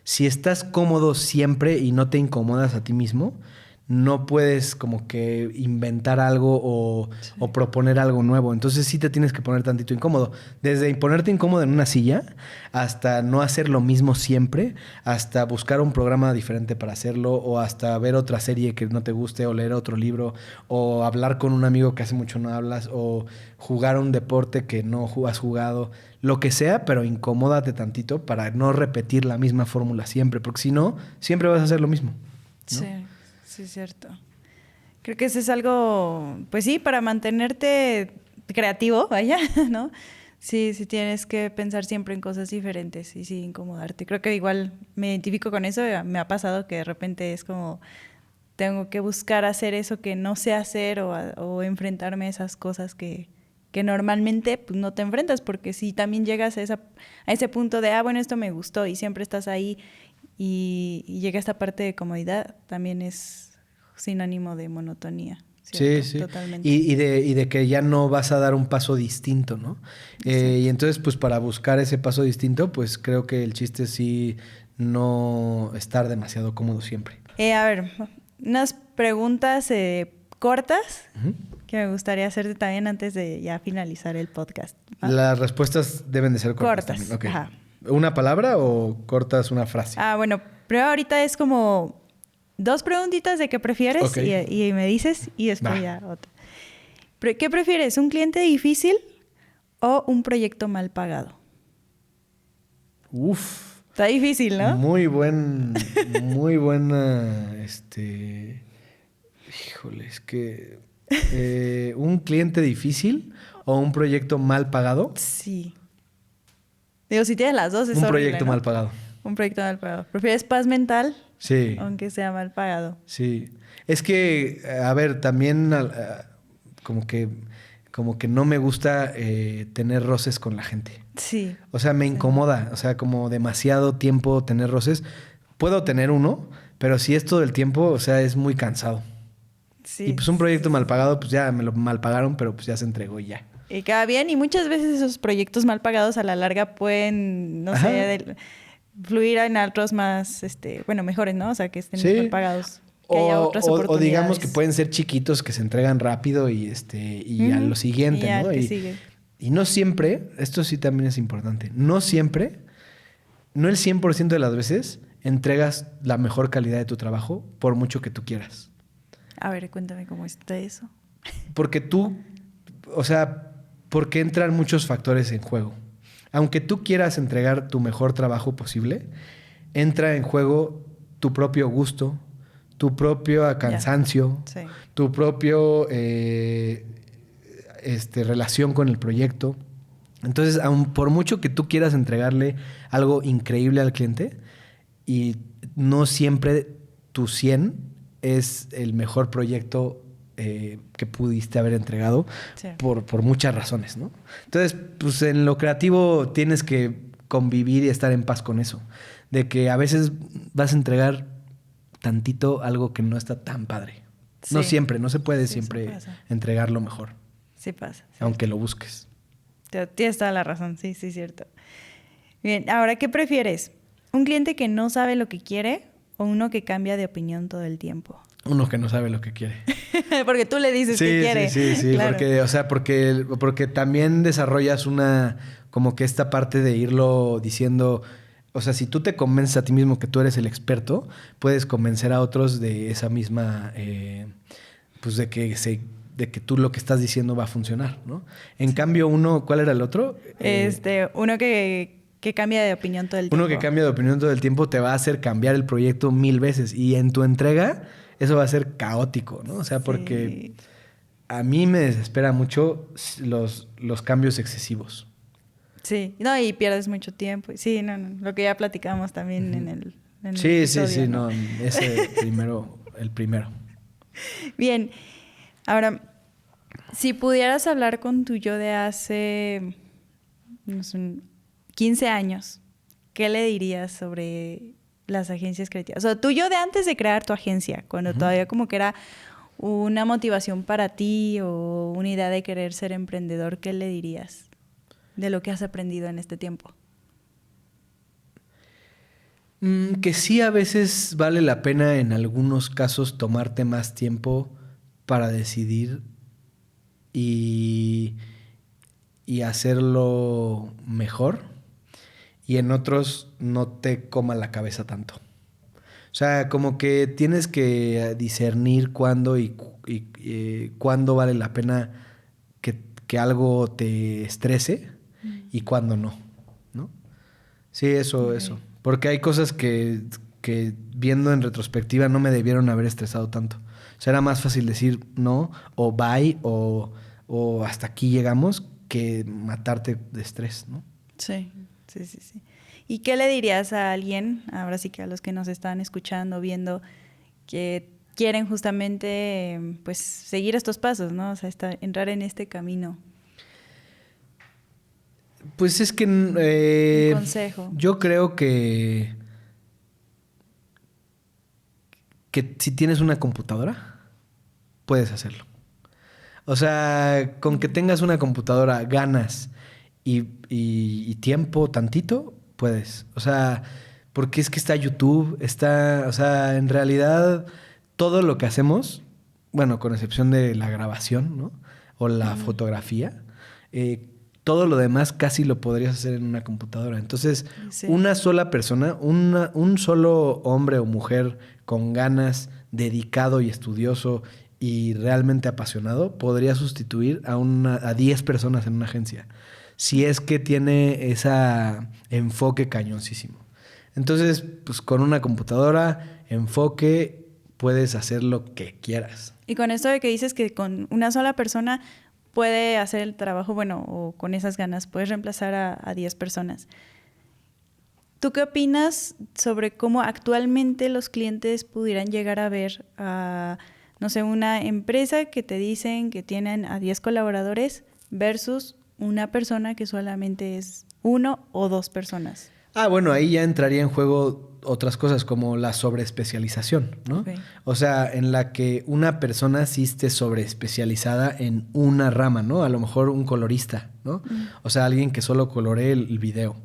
Si estás cómodo siempre y no te incomodas a ti mismo, no puedes como que inventar algo o proponer algo nuevo. Entonces sí te tienes que poner tantito incómodo. Desde ponerte incómodo en una silla hasta no hacer lo mismo siempre, hasta buscar un programa diferente para hacerlo o hasta ver otra serie que no te guste o leer otro libro o hablar con un amigo que hace mucho no hablas o jugar un deporte que no has jugado. Lo que sea, pero incomódate tantito para no repetir la misma fórmula siempre, porque si no, siempre vas a hacer lo mismo, ¿no? Sí, es cierto. Creo que eso es algo, pues sí, para mantenerte creativo, vaya, ¿no? Sí, tienes que pensar siempre en cosas diferentes y sí, incomodarte. Creo que igual me identifico con eso. Me ha pasado que de repente es como, tengo que buscar hacer eso que no sé hacer o enfrentarme a esas cosas que normalmente pues, no te enfrentas, porque si también llegas a ese punto de, bueno, esto me gustó y siempre estás ahí y llega esta parte de comodidad, también es sinónimo de monotonía. cierto, Sí. Totalmente. Y de que ya no vas a dar un paso distinto, ¿no? Y entonces, pues para buscar ese paso distinto, pues creo que el chiste es sí no estar demasiado cómodo siempre. A ver, unas preguntas cortas Ujú. que me gustaría hacerte también antes de ya finalizar el podcast. ¿Va? Las respuestas deben de ser cortas. Cortas, También. Ok. ajá. ¿Una palabra o cortas una frase? Bueno, pero ahorita es como 2 preguntitas de qué prefieres Ok. y me dices y después Va. ya otra. ¿Qué prefieres? ¿Un cliente difícil o un proyecto mal pagado? Uf. Está difícil, ¿no? Muy buena, híjole, es que un cliente difícil o un proyecto mal pagado. Sí. Digo, si tienes las dos es Un horrible, proyecto ¿no? mal pagado. Un proyecto mal pagado. ¿Prefieres paz mental? Sí, Aunque sea mal pagado. sí. Es que, a ver, también como que no me gusta tener roces con la gente. Sí. O sea, me incomoda. O sea, como demasiado tiempo tener roces. Puedo tener uno, pero si es todo el tiempo, o sea, es muy cansado. Sí. Y pues un proyecto mal pagado, pues ya me lo mal pagaron, pero pues ya se entregó y ya. Y queda bien. Y muchas veces esos proyectos mal pagados a la larga pueden, no Ajá. sé, fluir en otros más, mejores, ¿no? O sea, que estén Sí. mejor pagados. Que haya otras O oportunidades. digamos que pueden ser chiquitos que se entregan rápido y a Ujú. lo siguiente, Y ya ¿no? el que sigue. Y no siempre, esto sí también es importante, no siempre, no el 100% de las veces entregas la mejor calidad de tu trabajo por mucho que tú quieras. A ver, cuéntame cómo está eso. Porque porque entran muchos factores en juego. Aunque tú quieras entregar tu mejor trabajo posible, entra en juego tu propio gusto, tu propio cansancio, Sí. tu propio relación con el proyecto. Entonces, aun por mucho que tú quieras entregarle algo increíble al cliente, y no siempre tu 100 es el mejor proyecto que pudiste haber entregado Sí. por muchas razones, ¿no? Entonces, pues en lo creativo tienes que convivir y estar en paz con eso. De que a veces vas a entregar tantito algo que no está tan padre. Sí. No siempre, no se puede Sí, siempre eso pasa. entregar lo mejor, Sí pasa. Sí. aunque lo busques. Tienes toda la razón, sí, cierto. Bien, ahora, ¿qué prefieres? ¿Un cliente que no sabe lo que quiere o uno que cambia de opinión todo el tiempo? Uno que no sabe lo que quiere. Porque tú le dices que quiere. Sí, Claro. porque también desarrollas como que esta parte de irlo diciendo, o sea, si tú te convences a ti mismo que tú eres el experto, puedes convencer a otros de esa misma, pues de que tú lo que estás diciendo va a funcionar, ¿no? En cambio, ¿cuál era el otro? Uno que cambia de opinión todo el tiempo. Uno que cambia de opinión todo el tiempo te va a hacer cambiar el proyecto 1000 veces. Y en tu entrega, eso va a ser caótico, ¿no? O sea, porque a mí me desespera mucho los cambios excesivos. Sí, no, y pierdes mucho tiempo. Sí, no, lo que ya platicamos también en el Sí, episodio, no, ese el primero. Bien, ahora, si pudieras hablar con tu yo de hace, no sé, 15 años, ¿qué le dirías sobre las agencias creativas? O sea, tú yo de antes de crear tu agencia, cuando todavía como que era una motivación para ti o una idea de querer ser emprendedor, ¿qué le dirías de lo que has aprendido en este tiempo? Que sí, a veces vale la pena en algunos casos tomarte más tiempo para decidir y hacerlo mejor, y en otros no te coma la cabeza tanto. O sea, como que tienes que discernir cuándo y cuándo vale la pena que algo te estrese y cuándo no, ¿no? Sí, eso. Porque hay cosas que viendo en retrospectiva no me debieron haber estresado tanto. O sea, era más fácil decir no, o bye, o hasta aquí llegamos, que matarte de estrés, ¿no? Sí. ¿Y qué le dirías a alguien, ahora sí que a los que nos están escuchando, viendo, que quieren justamente pues seguir estos pasos, ¿no? O sea, entrar en este camino? Pues es que Un consejo. yo creo que si tienes una computadora, puedes hacerlo. O sea, con que tengas una computadora, ganas y tiempo tantito, puedes. O sea, porque es que está YouTube, o sea, en realidad todo lo que hacemos, bueno, con excepción de la grabación, ¿no? O la fotografía, todo lo demás casi lo podrías hacer en una computadora. Entonces, una sola persona, un solo hombre o mujer con ganas, dedicado y estudioso y realmente apasionado, podría sustituir a 10 personas en una agencia. Si es que tiene ese enfoque cañoncísimo. Entonces, pues con una computadora, enfoque, puedes hacer lo que quieras. Y con esto de que dices que con una sola persona puede hacer el trabajo, bueno, o con esas ganas puedes reemplazar a 10 personas. ¿Tú qué opinas sobre cómo actualmente los clientes pudieran llegar a ver a, no sé, una empresa que te dicen que tienen a 10 colaboradores versus una persona que solamente es 1 o 2 personas? Bueno, ahí ya entraría en juego otras cosas como la sobreespecialización, ¿no? Okay. O sea, en la que una persona sí esté sobreespecializada en una rama, ¿no? A lo mejor un colorista, ¿no? O sea, alguien que solo coloree el video.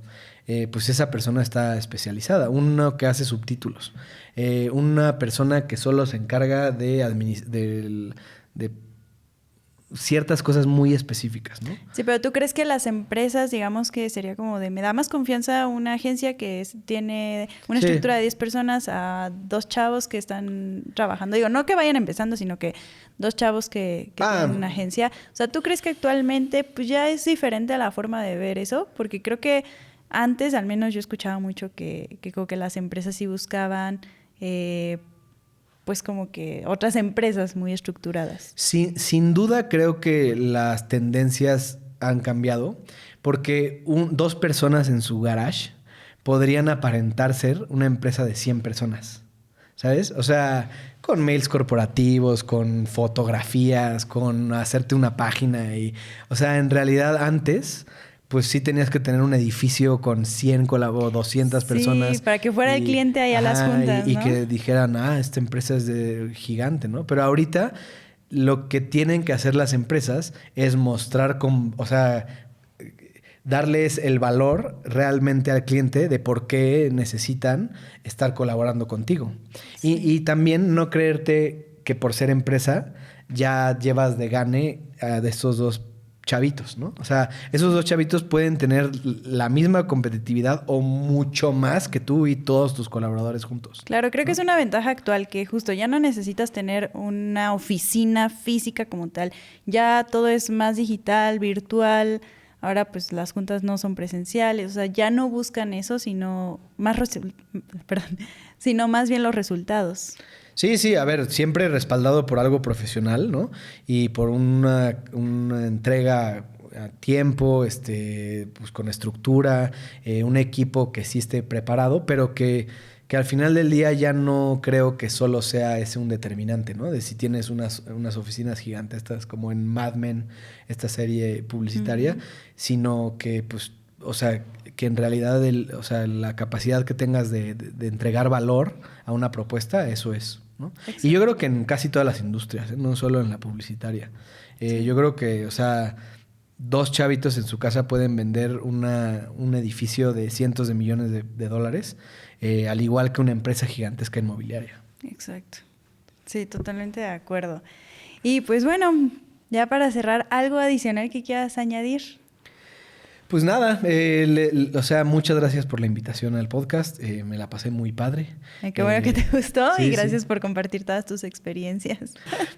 Pues esa persona está especializada. Uno que hace subtítulos. Una persona que solo se encarga de ciertas cosas muy específicas, ¿no? Sí, pero ¿tú crees que las empresas, digamos que sería como me da más confianza una agencia que tiene una estructura de 10 personas a 2 chavos que están trabajando? Digo, no que vayan empezando, sino que 2 chavos que tienen una agencia. O sea, ¿tú crees que actualmente pues ya es diferente a la forma de ver eso? Porque creo que antes, al menos yo escuchaba mucho que como que las empresas sí buscaban pues como que otras empresas muy estructuradas. Sin duda creo que las tendencias han cambiado porque 2 personas en su garage podrían aparentar ser una empresa de 100 personas, ¿sabes? O sea, con mails corporativos, con fotografías, con hacerte una página o sea, en realidad antes pues sí tenías que tener un edificio con 100 o 200 personas. Sí, para que fuera el cliente ahí a las juntas, y ¿no? que dijeran, esta empresa es gigante, ¿no? Pero ahorita lo que tienen que hacer las empresas es mostrar, o sea, darles el valor realmente al cliente de por qué necesitan estar colaborando contigo. Sí. Y también no creerte que por ser empresa ya llevas de gane de estos 2 chavitos, ¿no? O sea, esos 2 chavitos pueden tener la misma competitividad o mucho más que tú y todos tus colaboradores juntos. Claro, creo que es una ventaja actual que justo ya no necesitas tener una oficina física como tal. Ya todo es más digital, virtual. Ahora pues las juntas no son presenciales. O sea, ya no buscan eso, sino más bien los resultados. Sí, a ver, siempre respaldado por algo profesional, ¿no? Y por una entrega a tiempo, pues con estructura, un equipo que sí esté preparado, pero que al final del día ya no creo que solo sea ese un determinante, ¿no? De si tienes unas oficinas gigantescas como en Mad Men, esta serie publicitaria, sino que, pues, o sea, que en realidad la capacidad que tengas de entregar valor a una propuesta, eso es, ¿no? Y yo creo que en casi todas las industrias, no solo en la publicitaria. Yo creo que, o sea, 2 chavitos en su casa pueden vender un edificio de cientos de millones de dólares, al igual que una empresa gigantesca inmobiliaria. Exacto. Sí, totalmente de acuerdo. Y pues bueno, ya para cerrar, ¿algo adicional que quieras añadir? Pues nada, o sea, muchas gracias por la invitación al podcast. Me la pasé muy padre. Qué bueno que te gustó y gracias por compartir todas tus experiencias.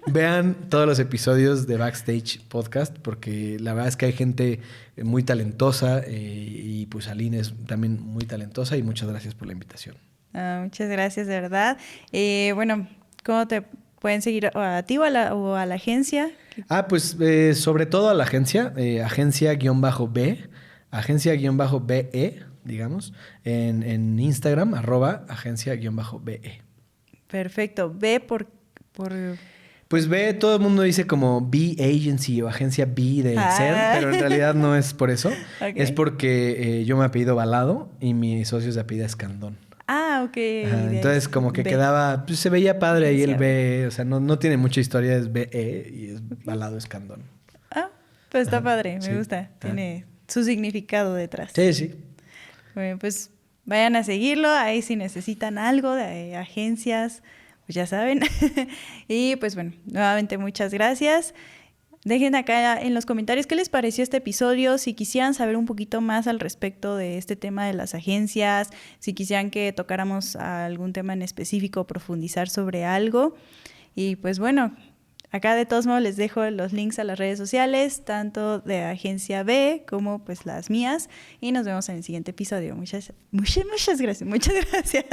Vean todos los episodios de Backstage Podcast porque la verdad es que hay gente muy talentosa y pues Aline es también muy talentosa y muchas gracias por la invitación. Muchas gracias, de verdad. Bueno, ¿cómo te pueden seguir a ti o a la agencia? Pues sobre todo a la agencia, agencia-B, agencia-BE, digamos, en Instagram, @agencia-BE. Perfecto. B por... Pues B, todo el mundo dice como B Agency o agencia B de ser, pero en realidad no es por eso. Okay. Es porque yo me apellido Balado y mi socio se apellida Escandón. ok. Ajá, entonces como que quedaba, pues se veía padre ahí el B, o sea, no tiene mucha historia, es BE y es Balado Escandón. Ah, pues está padre, me sí. gusta. Tiene su significado detrás. Sí, sí. Bueno, pues vayan a seguirlo, ahí si necesitan algo de agencias, pues ya saben. Y pues bueno, nuevamente muchas gracias. Dejen acá en los comentarios qué les pareció este episodio, si quisieran saber un poquito más al respecto de este tema de las agencias, si quisieran que tocáramos algún tema en específico, profundizar sobre algo. Y pues bueno, acá de todos modos les dejo los links a las redes sociales, tanto de Agencia B como pues las mías. Y nos vemos en el siguiente episodio. Muchas gracias.